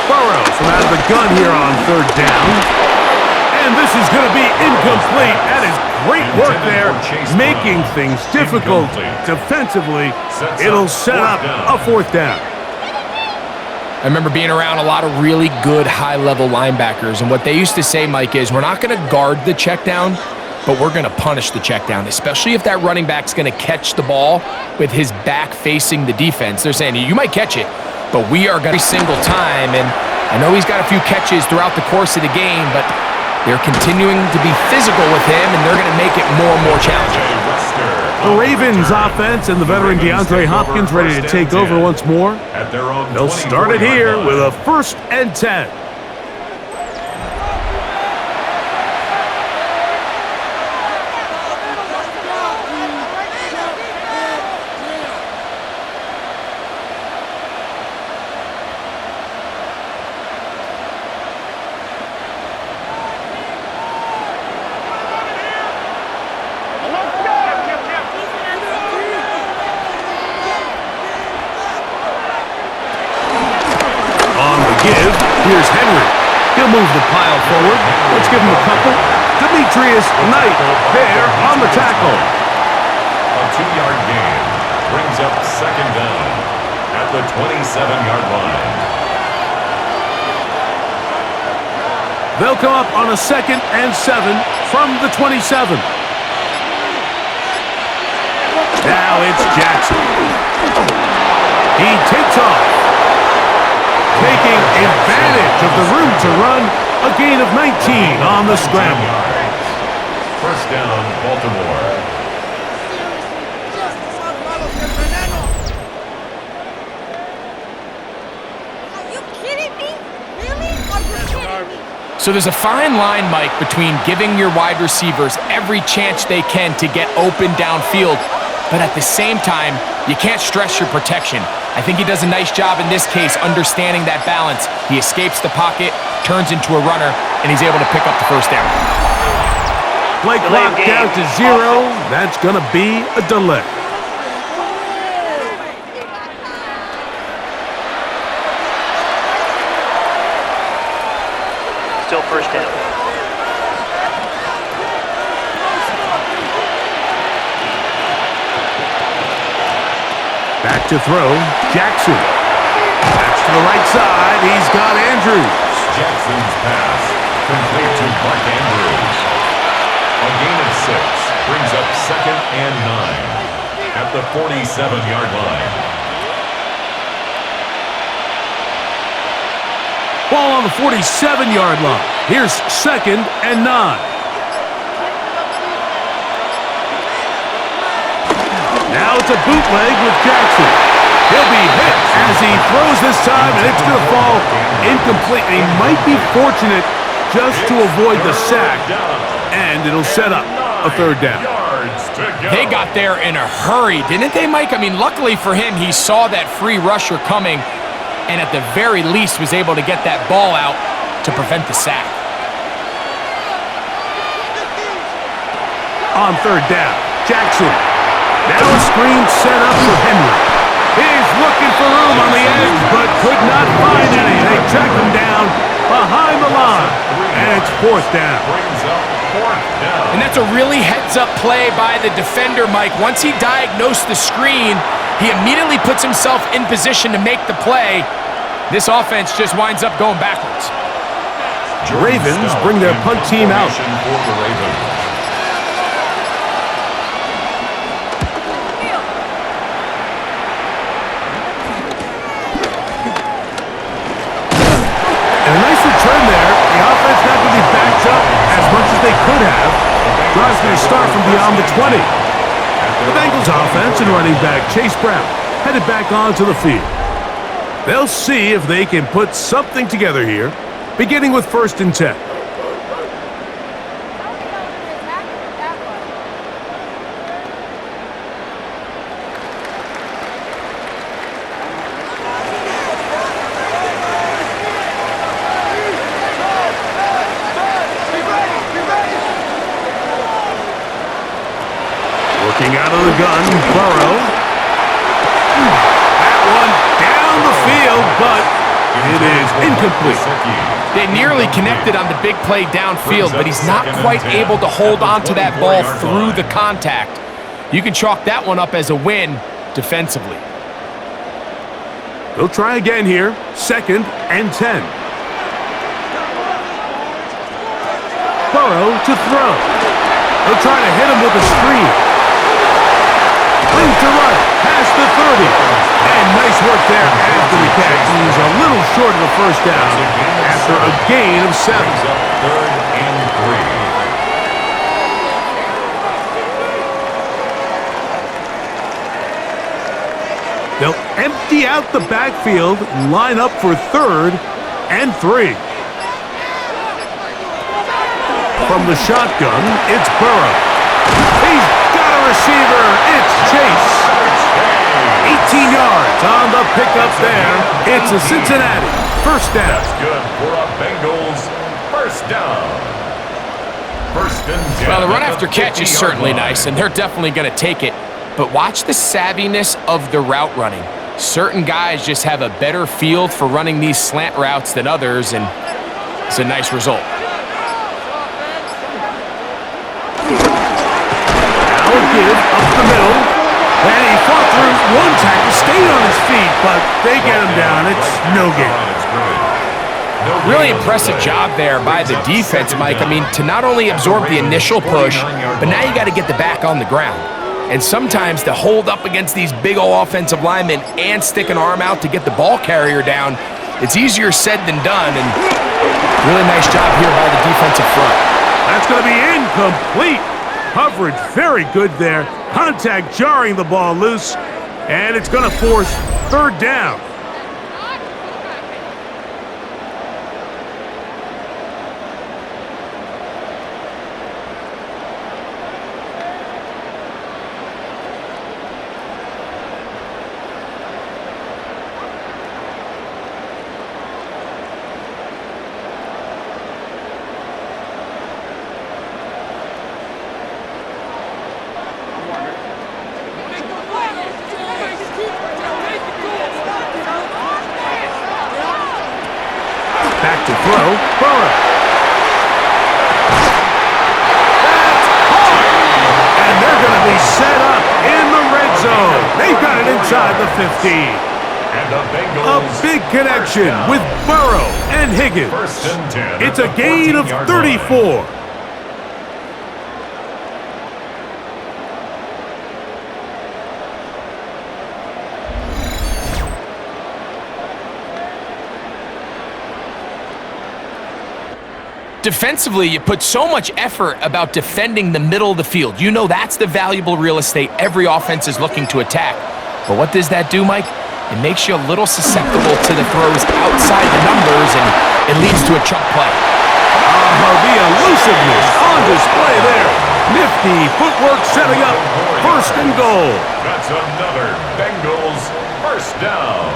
Burrow from out of the gun here on 3rd down. And this is going to be incomplete. That is great work there, making things difficult defensively. It'll set up a 4th down. I remember being around a lot of really good high-level linebackers, and what they used to say, Mike, is we're not going to guard the check down, but we're going to punish the check down, especially if that running back's going to catch the ball with his back facing the defense. They're saying, you might catch it, but we are going to every single time. And I know he's got a few catches throughout the course of the game, but they're continuing to be physical with him, and they're going to make it more and more challenging. The Ravens offense and the veteran DeAndre Hopkins ready to take over once more. They'll start it here with a 1st and 10. Here's Henry. He'll move the pile forward. Let's give him a couple. Demetrius Knight there on the tackle. A 2-yard gain brings up second down at the 27-yard line. They'll come up on a 2nd and 7 from the 27. Now it's Jackson. He takes off. Taking advantage of the room to run, a gain of 19 on the scramble. 1st down, Baltimore. Are you kidding me? Really? Are you kidding me? So there's a fine line, Mike, between giving your wide receivers every chance they can to get open downfield, but at the same time, you can't stress your protection. I think he does a nice job in this case understanding that balance. He escapes the pocket, turns into a runner, and he's able to pick up the 1st down. Play clock down to 0. That's going to be a delay. Still 1st down. Back to throw, Jackson. That's to the right side. He's got Andrews. Jackson's pass complete to Mark Andrews. A gain of 6 brings up 2nd and 9 at the 47-yard line. Ball on the 47-yard line. Here's 2nd and 9. Now it's a bootleg with Jackson. He'll be hit as he throws this time, and it's going to fall incomplete. He might be fortunate just to avoid the sack, and it'll set up a 3rd down. They got there in a hurry, didn't they, Mike? I mean, luckily for him, he saw that free rusher coming, and at the very least was able to get that ball out to prevent the sack. On 3rd down, Jackson. Now a screen set up for Henry. He's looking for room on the edge, but could not find any. They track him down behind the line, and it's 4th down. And that's a really heads-up play by the defender, Mike. Once he diagnosed the screen, he immediately puts himself in position to make the play. This offense just winds up going backwards. Ravens bring their punt team out. Drives me to start from beyond the 20. The Bengals offense and running back Chase Brown headed back onto the field. They'll see if they can put something together here, beginning with 1st and 10. Working out of the gun, Burrow. That one down the field, but it is incomplete. They nearly connected on the big play downfield, but he's not quite able to hold on to that ball through the contact. You can chalk that one up as a win defensively. They'll try again here, 2nd and 10. Burrow to throw. They'll try to hit him with a screen. Wing to right, past the 30. And nice work there after the catch. He's a little short of the 1st down after a gain of 7. 3rd and 3. They'll empty out the backfield, line up for 3rd and 3. From the shotgun, it's Burrow. He's got a receiver. It's Chase. 18 yards on the pickup there. It's a Cincinnati 1st down. That's good for a Bengals 1st down. 1st and 10. Well, the run after catch is certainly nice, and they're definitely going to take it. But watch the savviness of the route running. Certain guys just have a better feel for running these slant routes than others, and it's a nice result. Now a give up the middle. And he fought through one tackle, stayed on his feet, but they get him down. It's no gain. Really impressive job there by the defense, Mike. I mean, to not only absorb the initial push, but now you got to get the back on the ground. And sometimes to hold up against these big old offensive linemen and stick an arm out to get the ball carrier down, it's easier said than done. And really nice job here by the defensive front. That's going to be incomplete. Coverage very good there. Contact jarring the ball loose. And it's going to force 3rd down. Back to throw. Burrow. That's hard. And they're going to be set up in the red zone. They've got it inside the 15. And the Bengals. A big connection with Burrow and Higgins. 1st and 10. It's a gain of 34. Defensively, you put so much effort about defending the middle of the field. You know that's the valuable real estate every offense is looking to attack. But what does that do, Mike? It makes you a little susceptible to the throws outside the numbers, and it leads to a chunk play. The elusiveness on display there. Nifty footwork setting up 1st and goal. That's another Bengals 1st down.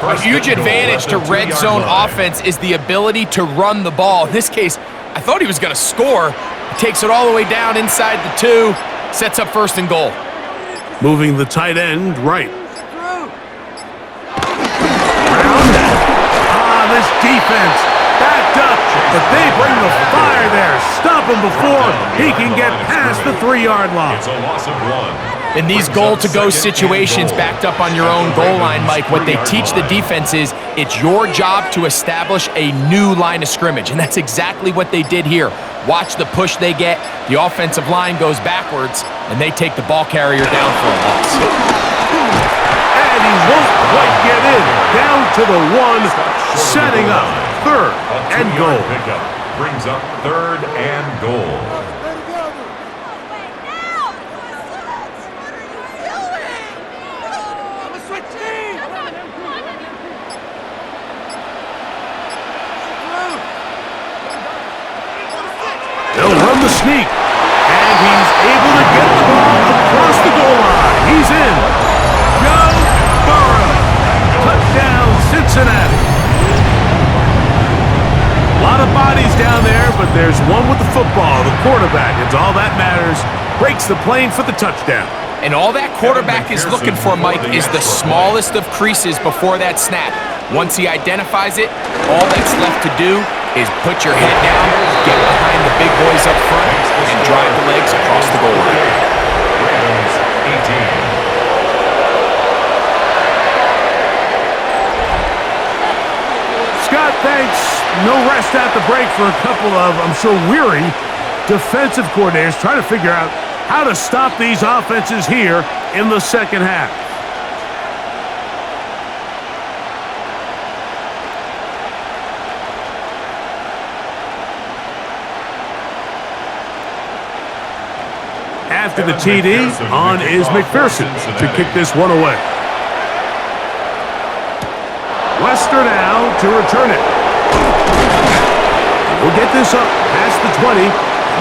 A huge advantage to red zone offense is the ability to run the ball. In this case, I thought he was going to score. He takes it all the way down inside the 2, sets up 1st and goal. Moving the tight end right. This defense backed up, but they bring the fire there. Stop him before he can get past the 3-yard line. It's a loss of 1. In these goal-to-go situations backed up on your own goal line, Mike, what they teach the defense is it's your job to establish a new line of scrimmage, and that's exactly what they did here. Watch the push they get. The offensive line goes backwards, and they take the ball carrier down for a loss. And he won't quite get in. Down to the 1, setting up 3rd and goal. Pickup brings up 3rd and goal. he's able to get the ball across the goal line. He's in. Joe Burrow. Touchdown, Cincinnati. A lot of bodies down there, but there's one with the football, the quarterback. It's all that matters. Breaks the plane for the touchdown. And all that quarterback is looking for, Mike, is the smallest of creases before that snap. Once he identifies it, all that's left to do is put your head down, get behind the big boys up front, and drive the legs across the goal line. Ravens 18. Scott, thanks. No rest at the break for a couple of, I'm sure, weary defensive coordinators trying to figure out how to stop these offenses here in the second half. After the TD, on is McPherson to kick this one away. Lester now to return it. We'll get this up past the 20.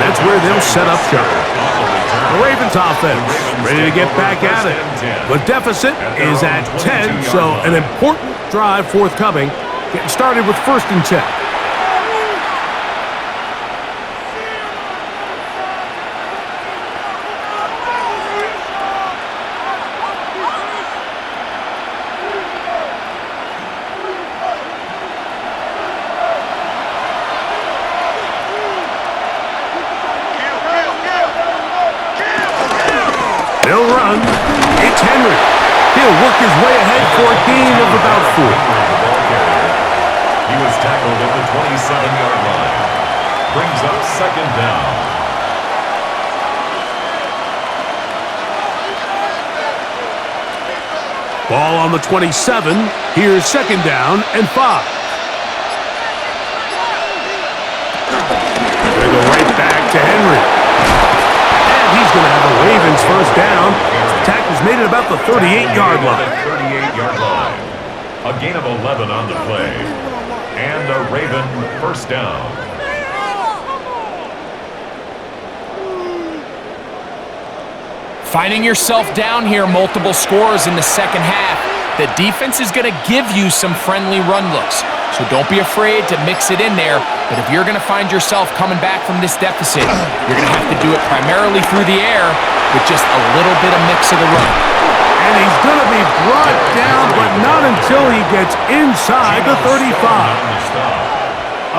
That's where they'll set up shop. The Ravens offense ready to get back at it. The deficit is at 10, so an important drive forthcoming. Getting started with 1st and 10. They'll run. It's Henry. He'll work his way ahead for a gain of about 4. He was tackled at the 27-yard line. Brings up 2nd down. Ball on the 27. Here's 2nd down and 5. They go right back to Henry. He's going to have a Ravens 1st down. The tackle's made it about the 38-yard line. 38-yard line. A gain of 11 on the play. And a Raven 1st down. Finding yourself down here, multiple scores in the second half. The defense is going to give you some friendly run looks. So don't be afraid to mix it in there. But if you're going to find yourself coming back from this deficit, you're going to have to do it primarily through the air with just a little bit of mix of the run. And he's going to be brought down, but not until he gets inside the 35.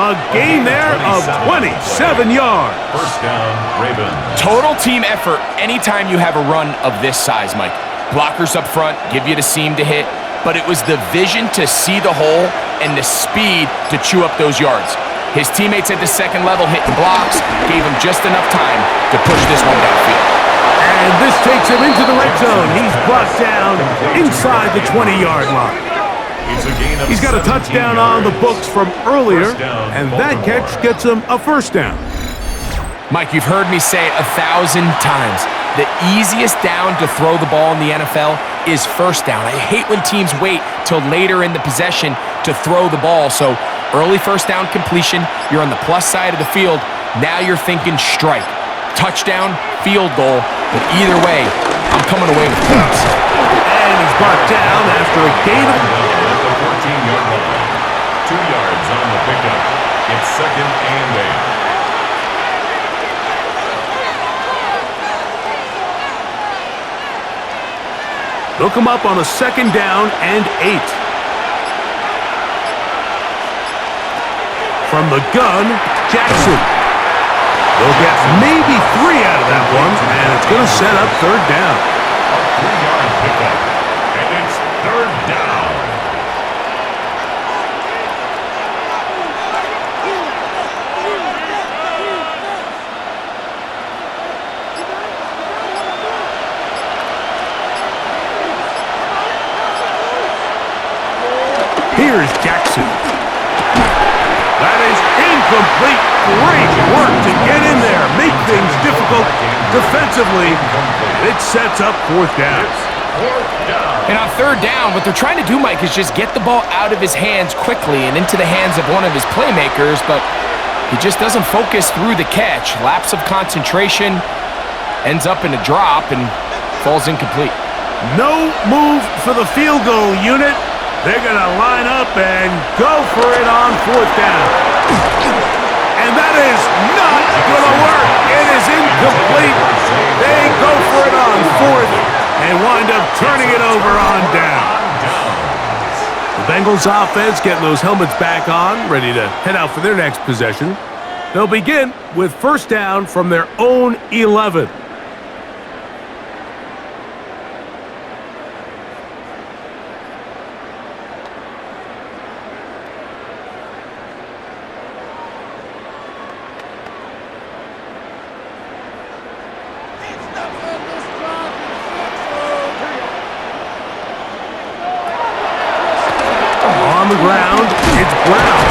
A gain there of 27 yards. 1st down, Ravens. Total team effort anytime you have a run of this size, Mike. Blockers up front give you the seam to hit, but it was the vision to see the hole and the speed to chew up those yards. His teammates at the second level hitting blocks gave him just enough time to push this one downfield. And this takes him into the red zone. He's brought down inside the 20-yard line. He's got a touchdown on the books from earlier, and that catch gets him a 1st down. Mike, you've heard me say it 1,000 times. The easiest down to throw the ball in the NFL is 1st down. I hate when teams wait till later in the possession to throw the ball. So early 1st down completion, you're on the plus side of the field. Now you're thinking strike, touchdown, field goal. But either way, I'm coming away with points. And he's brought down after a gain of... At the 14-yard line. 2 yards on the pickup. It's 2nd and 8. They'll come up on a 2nd down and 8. From the gun, Jackson. They'll get maybe 3 out of that one, and it's going to set up 3rd down. A 3-yard pickup, and it's 3rd down. Here's Jackson. That is incomplete. Great work to get in there, make things difficult defensively. It sets up 4th down. And on 3rd down, what they're trying to do, Mike, is just get the ball out of his hands quickly and into the hands of one of his playmakers, but he just doesn't focus through the catch. Lapse of concentration, ends up in a drop and falls incomplete. No move for the field goal unit. They're going to line up and go for it on 4th down. And that is not going to work. It is incomplete. They go for it on 4th and wind up turning it over on down. The Bengals offense getting those helmets back on, ready to head out for their next possession. They'll begin with 1st down from their own 11. On the ground, it's Brown.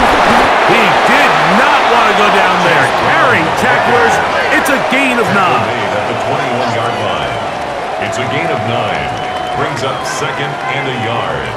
He did not want to go down there. Carrying tacklers, it's a gain of 9. At the 21-yard line. It's a gain of 9. Brings up 2nd and a yard.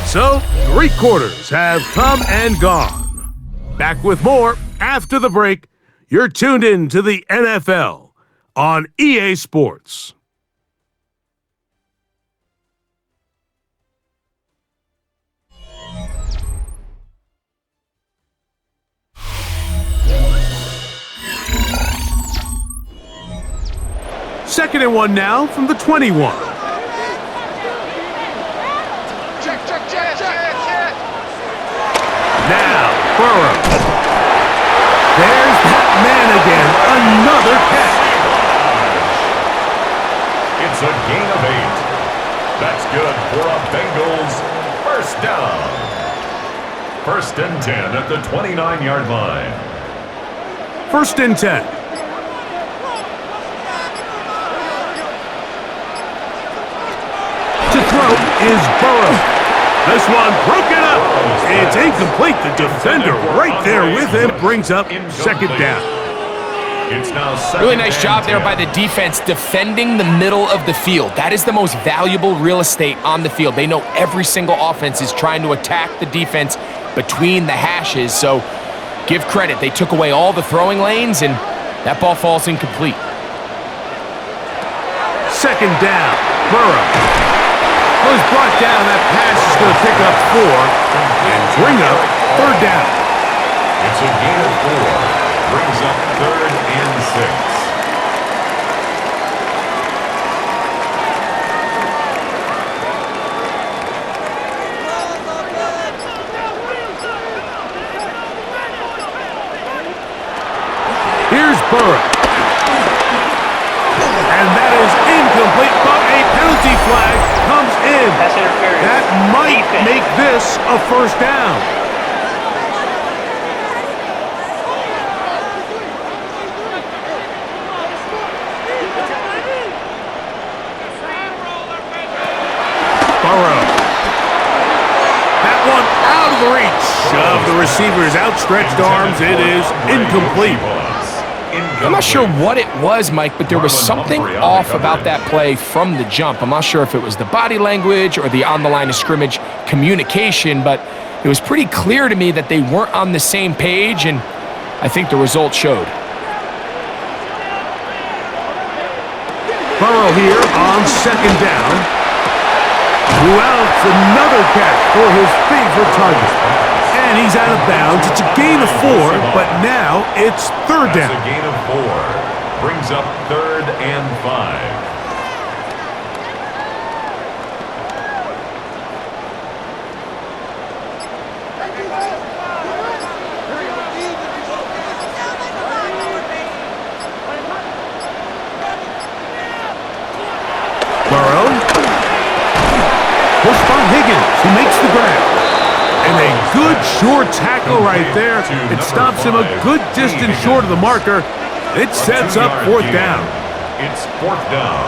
So, 3 quarters have come and gone. Back with more after the break. You're tuned in to the NFL on EA Sports. Second and 1 now from the 21. Now, Burrow. There's that man again. Another catch. It's a gain of 8. That's good for a Bengals 1st down. 1st and 10 at the 29-yard line. 1st and 10. To throw is Burrow. This one broken up. It's incomplete. The defender right there with him brings up 2nd down. It's now 2nd Really nice job and there 10. by the defense defending the middle of the field. That is the most valuable real estate on the field. They know every single offense is trying to attack the defense between the hashes. So give credit. They took away all the throwing lanes, and that ball falls incomplete. 2nd down. Burrow. Was brought down. That pass is going to pick up 4 and bring up 3rd down. It's a gain of 4. Brings up 3rd and 6. Here's Burrow. And that is incomplete, but a penalty flag comes in. That might make this a 1st down. Burrow. That one out of the reach of the receiver's outstretched arms. It is incomplete. I'm not sure what it was, Mike, but there was something off about that play from the jump. I'm not sure if it was the body language or the on-the-line of scrimmage communication, but it was pretty clear to me that they weren't on the same page, and I think the result showed. Burrow here on 2nd down. Who else? Another catch for his favorite target. And he's out of bounds. It's a gain of 4, but now it's 3rd down. That's a gain of 4. Brings up 3rd and 5. Burrow. Pushed by Higgins, who makes the grab. And a good short tackle right there. It stops him a good distance short of the marker. It sets up 4th down. It's 4th down.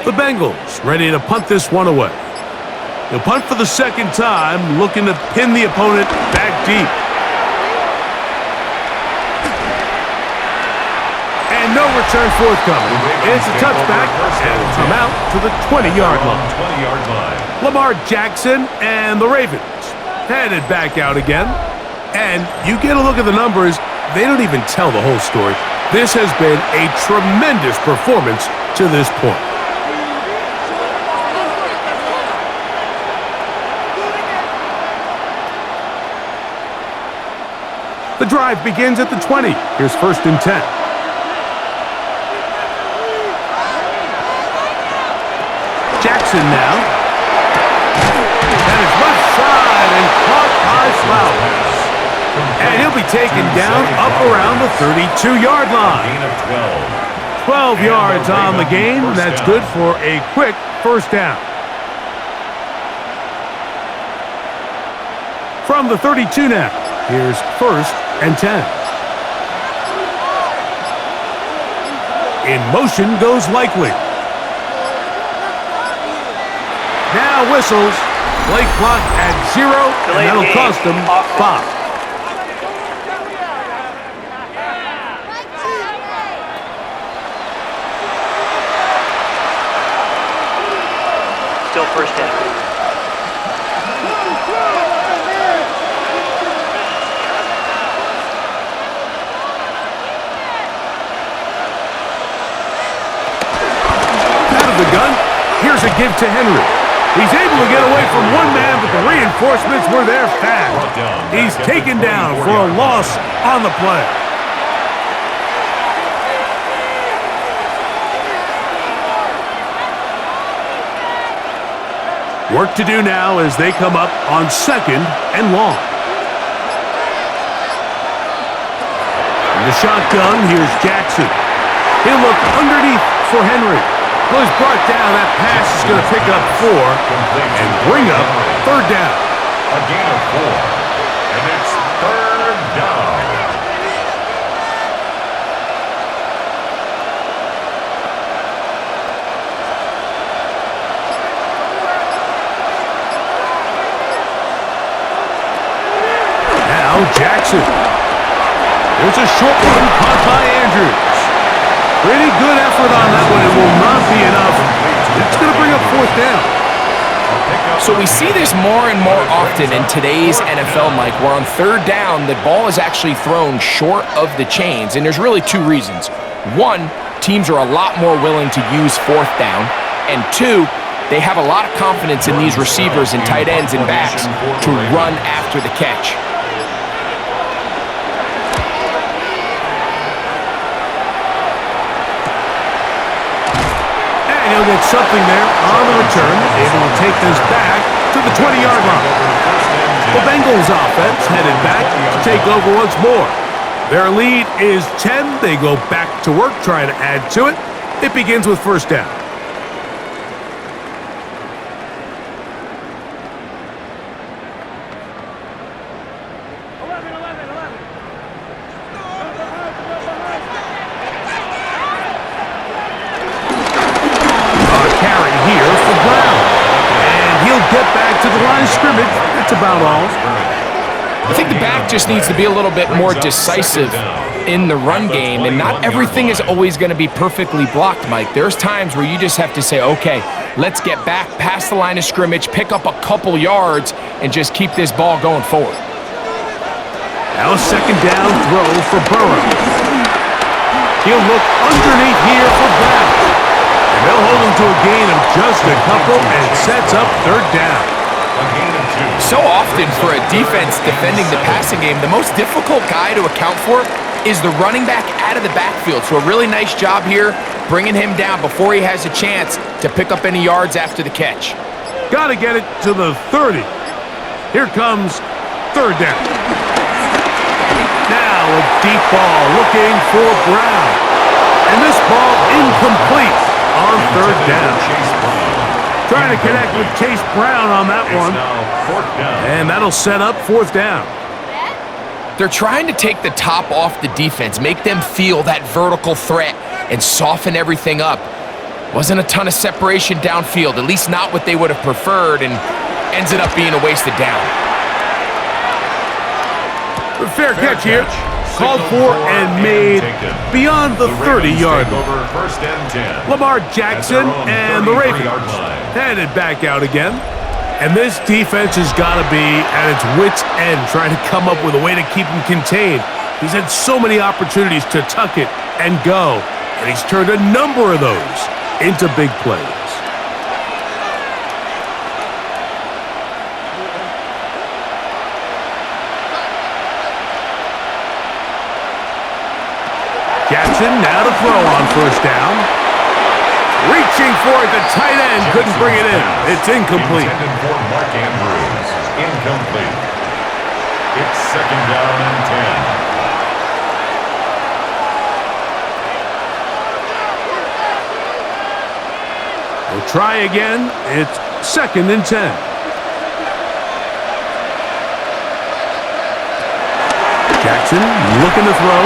The Bengals ready to punt this one away. They'll punt for the 2nd time, looking to pin the opponent back deep. No return forthcoming. It's a touchback, and it'll come out to the 20-yard line. 20-yard line. Lamar Jackson and the Ravens headed back out again. And you get a look at the numbers, they don't even tell the whole story. This has been a tremendous performance to this point. The drive begins at the 20. Here's 1st and 10. Jackson now. And it's left side and caught by Flowers. And he'll be taken down up around the 32-yard line. Gain of 12. 12 yards on the game. That's good for a quick first down. From the 32 now, here's 1st and 10. In motion goes Likely. Now whistles. Play clock at 0, and that'll cost them 5. Still 1st down. Out of the gun, here's a give to Henry. He's able to get away from one man, but the reinforcements were there fast. He's taken down for a loss on the play. Work to do now as they come up on 2nd and long. In the shotgun, here's Jackson. He'll look underneath for Henry. Well, he's brought down. That pass is going to pick up 4 and bring up 3rd down. A gain of 4. And it's 3rd down. Now Jackson. There's a short one caught by Andrews. Pretty good effort on that one. It will not be enough. It's going to bring up 4th down. So we see this more and more often in today's NFL, Mike, where on 3rd down, the ball is actually thrown short of the chains, and there's really 2 reasons. 1, teams are a lot more willing to use 4th down, and 2, they have a lot of confidence in these receivers and tight ends and backs to run after the catch. He'll get something there on the return, able to take this back to the 20-yard line. The Bengals offense headed back to take over once more. Their lead is 10. They go back to work, trying to add to it. It begins with 1st down. Scrimmage. That's about all. I think the back just needs to be a little bit more decisive in the run game, and not everything is always going to be perfectly blocked, Mike. There's times where you just have to say, okay, let's get back past the line of scrimmage, pick up a couple yards, and just keep this ball going forward. Now a 2nd down throw for Burrow. He'll look underneath here for Brown. And they'll hold him to a gain of just a couple, and it sets up 3rd down. So often for a defense defending the passing game, the most difficult guy to account for is the running back out of the backfield. So a really nice job here, bringing him down before he has a chance to pick up any yards after the catch. Got to get it to the 30. Here comes 3rd down. Now a deep ball looking for Brown. And this ball incomplete on 3rd down. Trying to connect with Chase Brown on that one. And that'll set up 4th down. They're trying to take the top off the defense, make them feel that vertical threat, and soften everything up. Wasn't a ton of separation downfield, at least not what they would have preferred, and ends up being a wasted down. Fair catch here. called for and made beyond the 30-yard line. Over first and 10. Lamar Jackson and the Ravens line. headed back out again. And this defense has got to be at its wits' end trying to come up with a way to keep him contained. He's had so many opportunities to tuck it and go, and he's turned a number of those into big plays. Jackson now to throw on first down. Reaching for it, the tight end couldn't bring it in. It's incomplete. Intended for Mark Andrews. Incomplete. It's second down and 10. We'll try again. It's second and 10. Jackson looking to throw.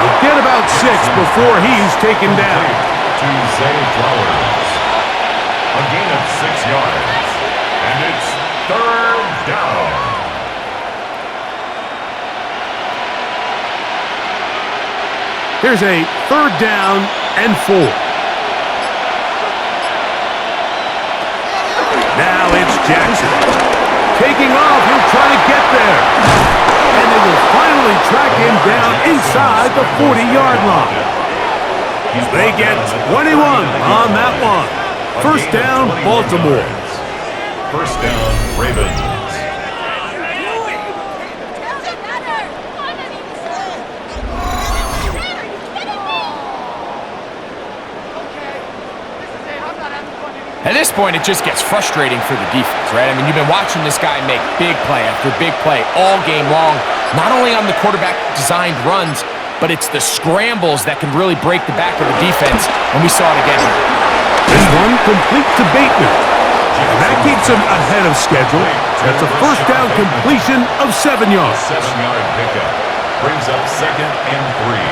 He'll get about 6 before he's taken down. To Zay Flowers. A gain of 6 yards. And it's third down. Here's a third down and 4. Now it's Jackson. Taking off, he'll try to get there. And they will finally track him down inside the 40-yard line. They get 21 on that one. First down, Baltimore. First down, Ravens. At this point, it just gets frustrating for the defense, right? I mean, you've been watching this guy make big play after big play all game long, not only on the quarterback-designed runs, but it's the scrambles that can really break the back of the defense, and we saw it again. This one complete to Bateman. And that keeps him ahead of schedule. That's a first down completion of 7 yards. 7-yard pickup brings up second and 3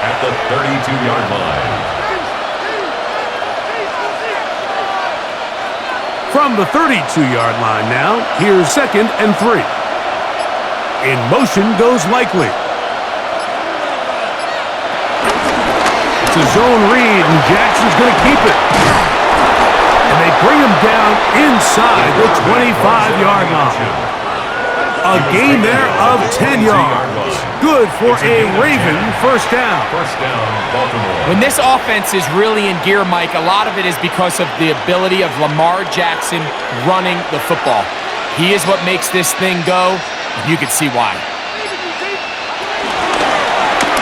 at the 32-yard line. From the 32-yard line now, here's second and 3. In motion goes Likely. It's a zone read, and Jackson's going to keep it. And they bring him down inside the 25-yard line. A gain there of 10 yards. Good for a Raven first down. First down, Baltimore. When this offense is really in gear, Mike, a lot of it is because of the ability of Lamar Jackson running the football. He is what makes this thing go, and you can see why.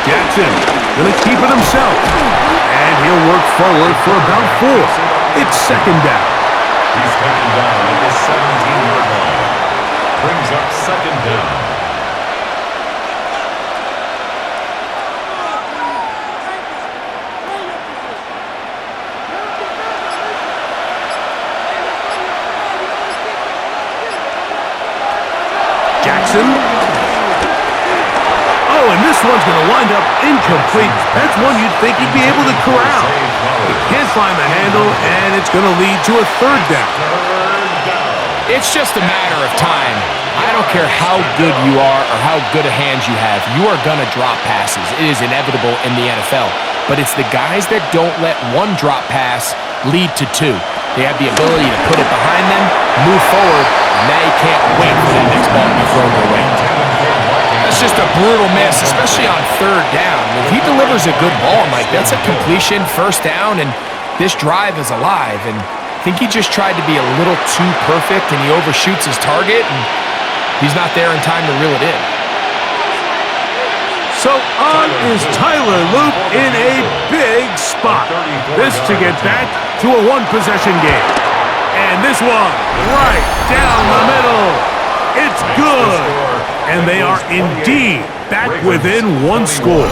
Jackson going to keep it himself. And he'll work forward for about 4. It's second down. He's taken down at the 17-yard line. Brings up second down. Jackson. Oh, and this one's going to wind up incomplete. That's one you'd think he'd be able to corral. He can't find the handle, and it's going to lead to a third down. It's just a matter of time. I don't care how good you are or how good a hand you have. You are going to drop passes. It is inevitable in the NFL. But it's the guys that don't let one drop pass lead to 2. They have the ability to put it behind them, move forward, and they can't wait for that next ball to be thrown their way. That's just a brutal miss, especially on third down. If he delivers a good ball, Mike, that's a completion, first down, and this drive is alive. And I think he just tried to be a little too perfect, and he overshoots his target, and he's not there in time to reel it in. So on is Tyler Loop in a big spot. This to get back to a one-possession game. And this one right down the middle. It's good. And they are indeed back within one score.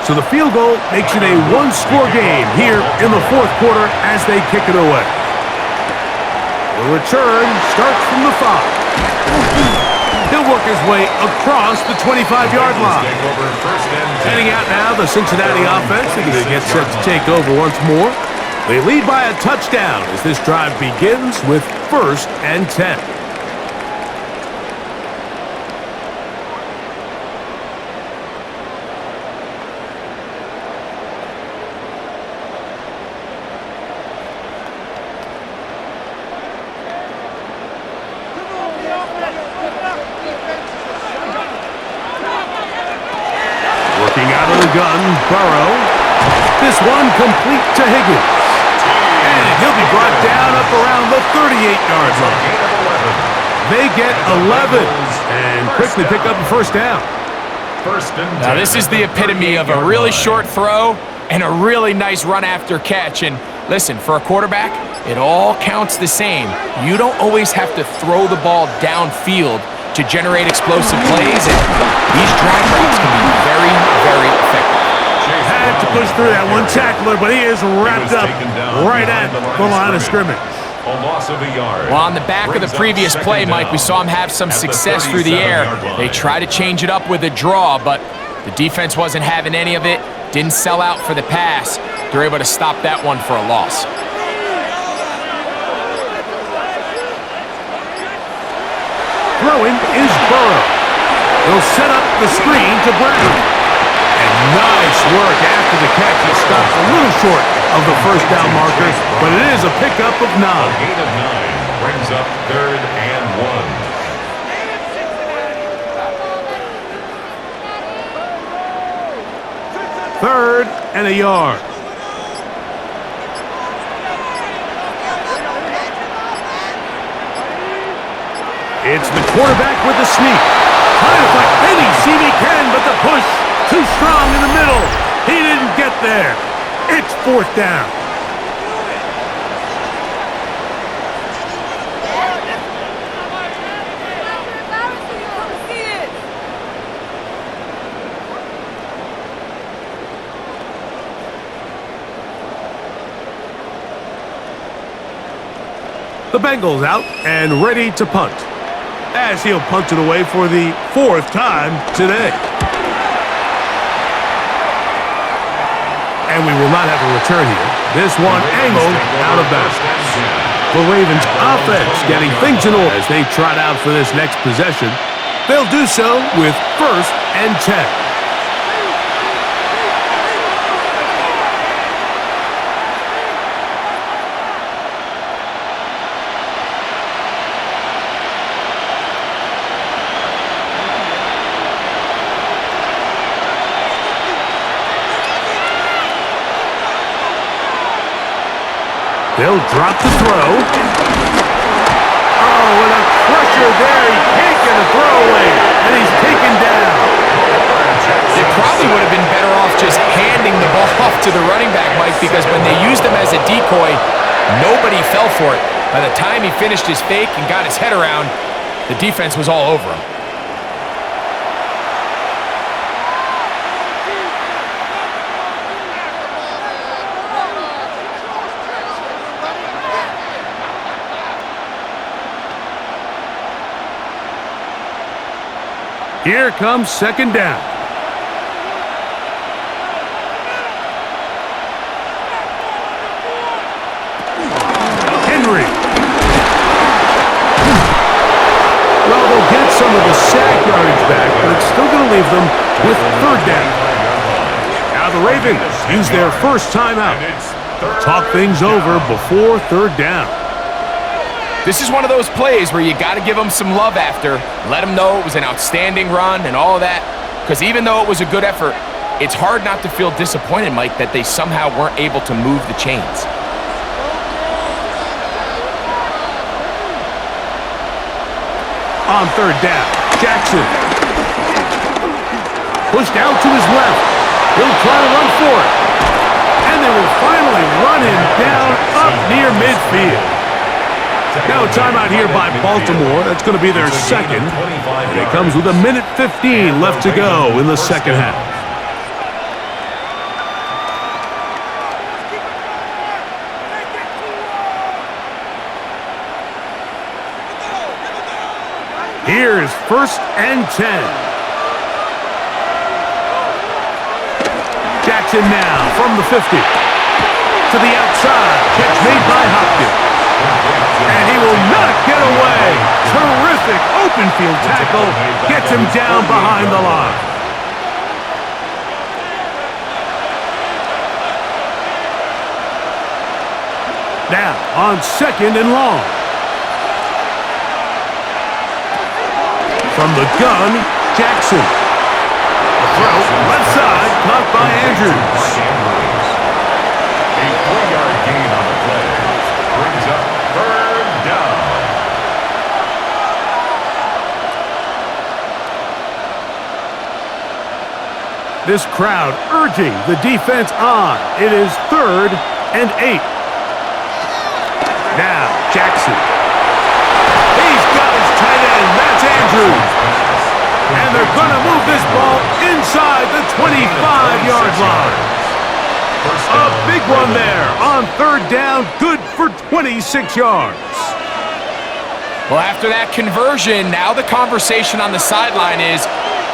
So the field goal makes it a one-score game here in the fourth quarter as they kick it away. The return starts from the 5. He'll work his way across the 25-yard line. Heading out now, the Cincinnati offense. They're going to get set to take over once more. They lead by a touchdown as this drive begins with 1st and 10. Gun, Burrow. This one complete to Higgins. And he'll be brought down up around the 38-yard line. They get 11 and quickly pick up a first down. Now this is the epitome of a really short throw and a really nice run after catch. And listen, for a quarterback, it all counts the same. You don't always have to throw the ball downfield to generate explosive plays, and these drag routes can be very, very effective. Had to push through that one tackler, but he is wrapped up right at the line of scrimmage. A loss of a yard. Well, on the back of the previous play, Mike, we saw him have some success through the air. They try to change it up with a draw, but the defense wasn't having any of it, didn't sell out for the pass. They're able to stop that one for a loss. Throwing is Burrow. He'll set up the screen to Brown. And nice work after the catch. He stops a little short of the first down marker, but it is a pickup of 9. A gain of 9 brings up 3rd and 1. 3rd and a yard. It's the quarterback with the sneak. Trying to find any seam he can, but the push too strong in the middle. He didn't get there. It's 4th down. The Bengals out and ready to punt, as he'll punt it away for the 4th time today. And we will not have a return here. This one angled out of bounds. The Ravens offense getting things in order as they trot out for this next possession. They'll do so with 1st and 10. They'll drop the throw. Oh, with a pressure there. He can't get a throw away, and he's taken down. They probably would have been better off just handing the ball off to the running back, Mike, because when they used him as a decoy, nobody fell for it. By the time he finished his fake and got his head around, the defense was all over him. Here comes 2nd down. Henry. Well, they'll get some of the sack yardage back, but it's still going to leave them with 3rd down. Now the Ravens use their first timeout. Talk things over before 3rd down. This is one of those plays where you got to give them some love after. Let them know it was an outstanding run and all of that. Because even though it was a good effort, it's hard not to feel disappointed, Mike, that they somehow weren't able to move the chains. On 3rd down, Jackson. Pushed out to his left. He'll try to run for it. And they will finally run him down up near midfield. Now a timeout here by Baltimore. That's going to be their 2nd. And it comes with 1:15 left to go in the 2nd half. Here's 1st and 10. Jackson now from the 50. To the outside. Catch made by Hopkins. And he will not get away. Terrific open field tackle. Gets him down behind the line. Now on 2nd and long. From the gun, Jackson. A throw, left side, caught by Andrews. A 3-yard gain on the play. Brings up 3rd down. This crowd urging the defense on. It is 3rd and 8. Now, Jackson. He's got his tight end. That's Andrews. And they're going to move this ball inside the 25-yard line. A big one there on 3rd down. Good for 26 yards. Well, after that conversion, now the conversation on the sideline is,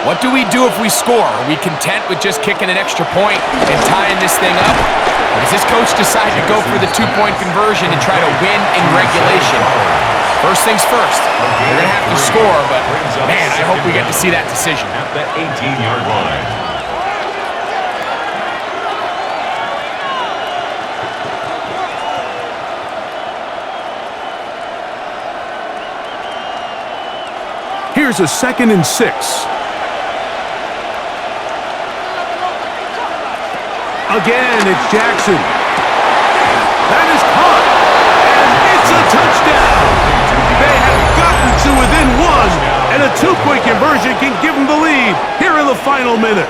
what do we do if we score? Are we content with just kicking an extra point and tying this thing up? Or does this coach decide to go for the 2-point conversion and try to win in regulation? First things first. They're going to have to score, but man, I hope we get to see that decision. At the 18-yard line. Here's a 2nd and 6. Again, it's Jackson. That is caught. And it's a touchdown. They have gotten to within 1, and a 2-point conversion can give them the lead here in the final minute.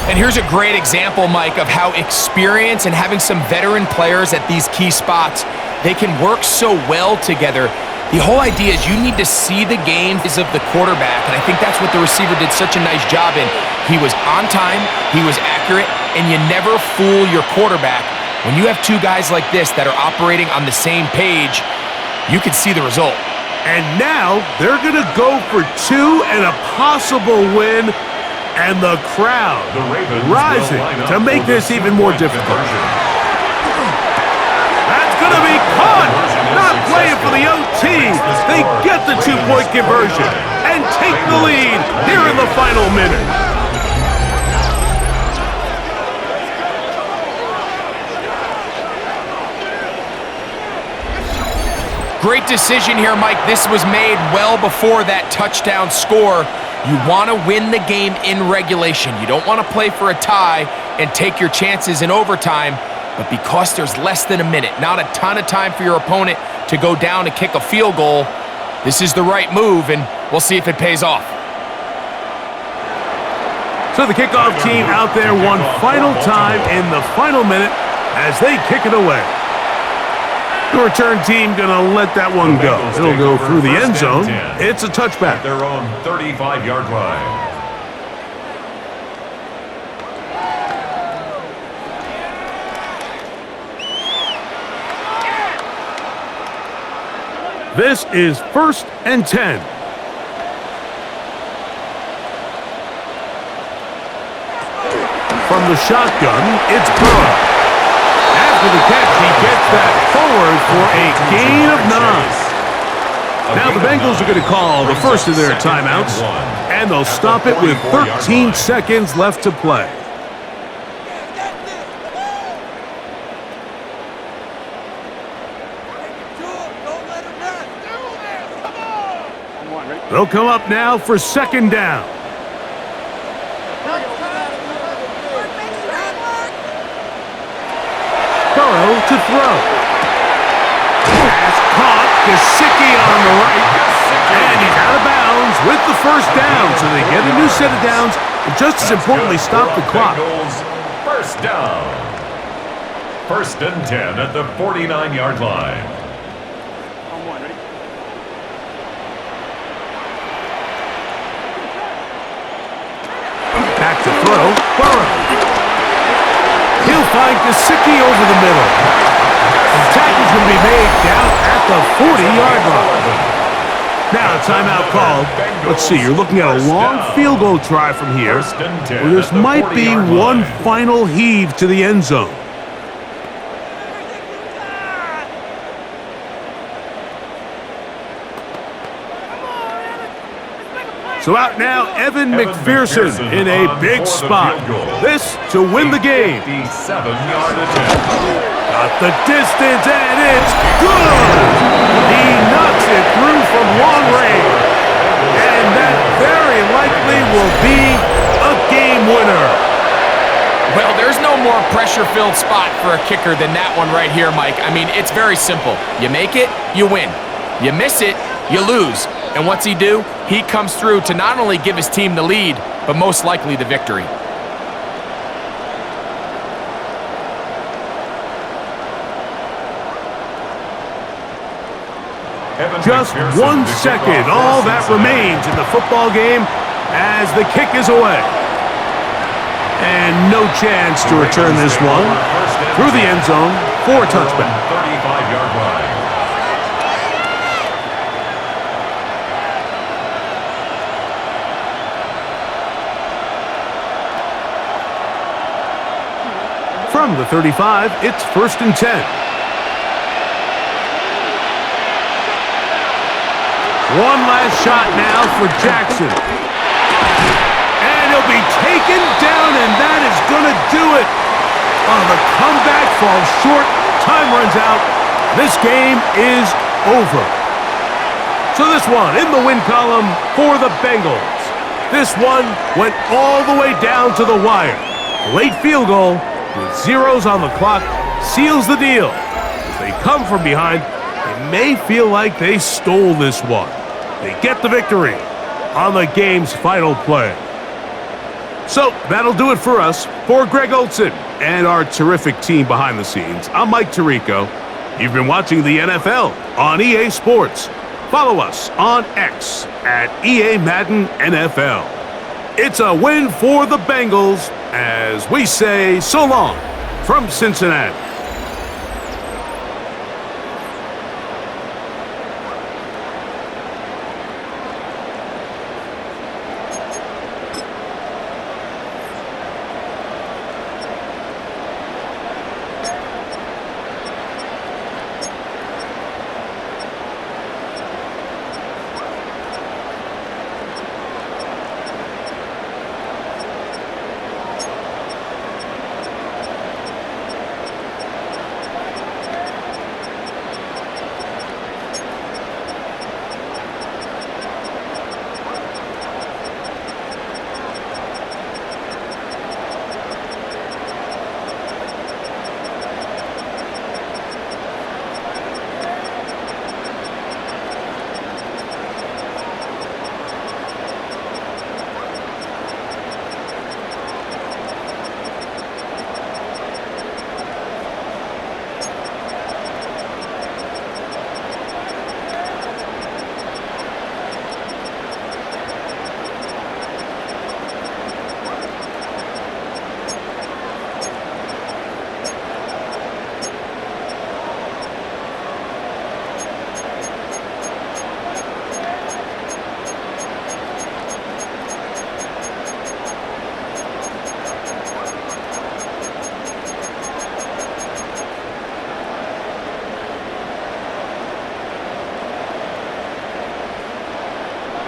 And here's a great example, Mike, of how experience and having some veteran players at these key spots, they can work so well together. The whole idea is you need to see the game of the quarterback, and I think that's what the receiver did such a nice job in. He was on time, he was accurate, and you never fool your quarterback. When you have 2 guys like this that are operating on the same page, you can see the result. And now they're going to go for 2 and a possible win, and the crowd rising to make this even more difficult. That's going to be caught. Not playing for the OT. They get the 2-point conversion and take the lead here in the final minute. Great decision here, Mike. This was made well before that touchdown score. You want to win the game in regulation. You don't want to play for a tie and take your chances in overtime. But because there's less than a minute, not a ton of time for your opponent to go down and kick a field goal, this is the right move, and we'll see if it pays off. So the kickoff team out there one final time in the final minute as they kick it away. The return team going to let that one go. It'll go through the end zone. It's a touchback. At their own 35-yard line. This is 1st and 10. From the shotgun, it's Burrow. After the catch, he gets that forward for a gain of 9. Now the Bengals are going to call the first of their timeouts, and they'll stop it with 13 seconds left to play. They'll come up now for 2nd down. Burrow to throw. Pass caught. Gesicki on the right. And he's out of bounds with the 1st down. So they get a new set of downs. And just as importantly, stop the clock. Bengals, 1st down. 1st and 10 at the 49-yard line. Back to throw, Burrow. He'll find Gesicki over the middle. The tackle's going to be made down at the 40-yard line. Now, timeout called. Let's see, you're looking at a long field goal try from here. Well, this might be one final heave to the end zone. So out now, Evan McPherson in a big spot. This to win the game. 57-yard attempt. Got the distance, and it's good! He knocks it through from long range. And that very likely will be a game winner. Well, there's no more pressure-filled spot for a kicker than that one right here, Mike. I mean, it's very simple. You make it, you win. You miss it, you lose. And what's he do? He comes through to not only give his team the lead, but most likely the victory. Just 1 second, all that remains in the football game as the kick is away. And no chance to return this one through the end zone for a touchback. 35-yard line. From the 35, it's 1st and 10. One last shot now for Jackson. And he'll be taken down, and that is going to do it. Oh, the comeback falls short. Time runs out. This game is over. So this one in the win column for the Bengals. This one went all the way down to the wire. Late field goal with zeros on the clock seals the deal. As they come from behind, they may feel like they stole this one. They get the victory on the game's final play. So that'll do it for us. For Greg Olson and our terrific team behind the scenes, I'm Mike Tirico. You've been watching the NFL on EA Sports. Follow us on X at EA Madden NFL. It's a win for the Bengals as we say so long from Cincinnati.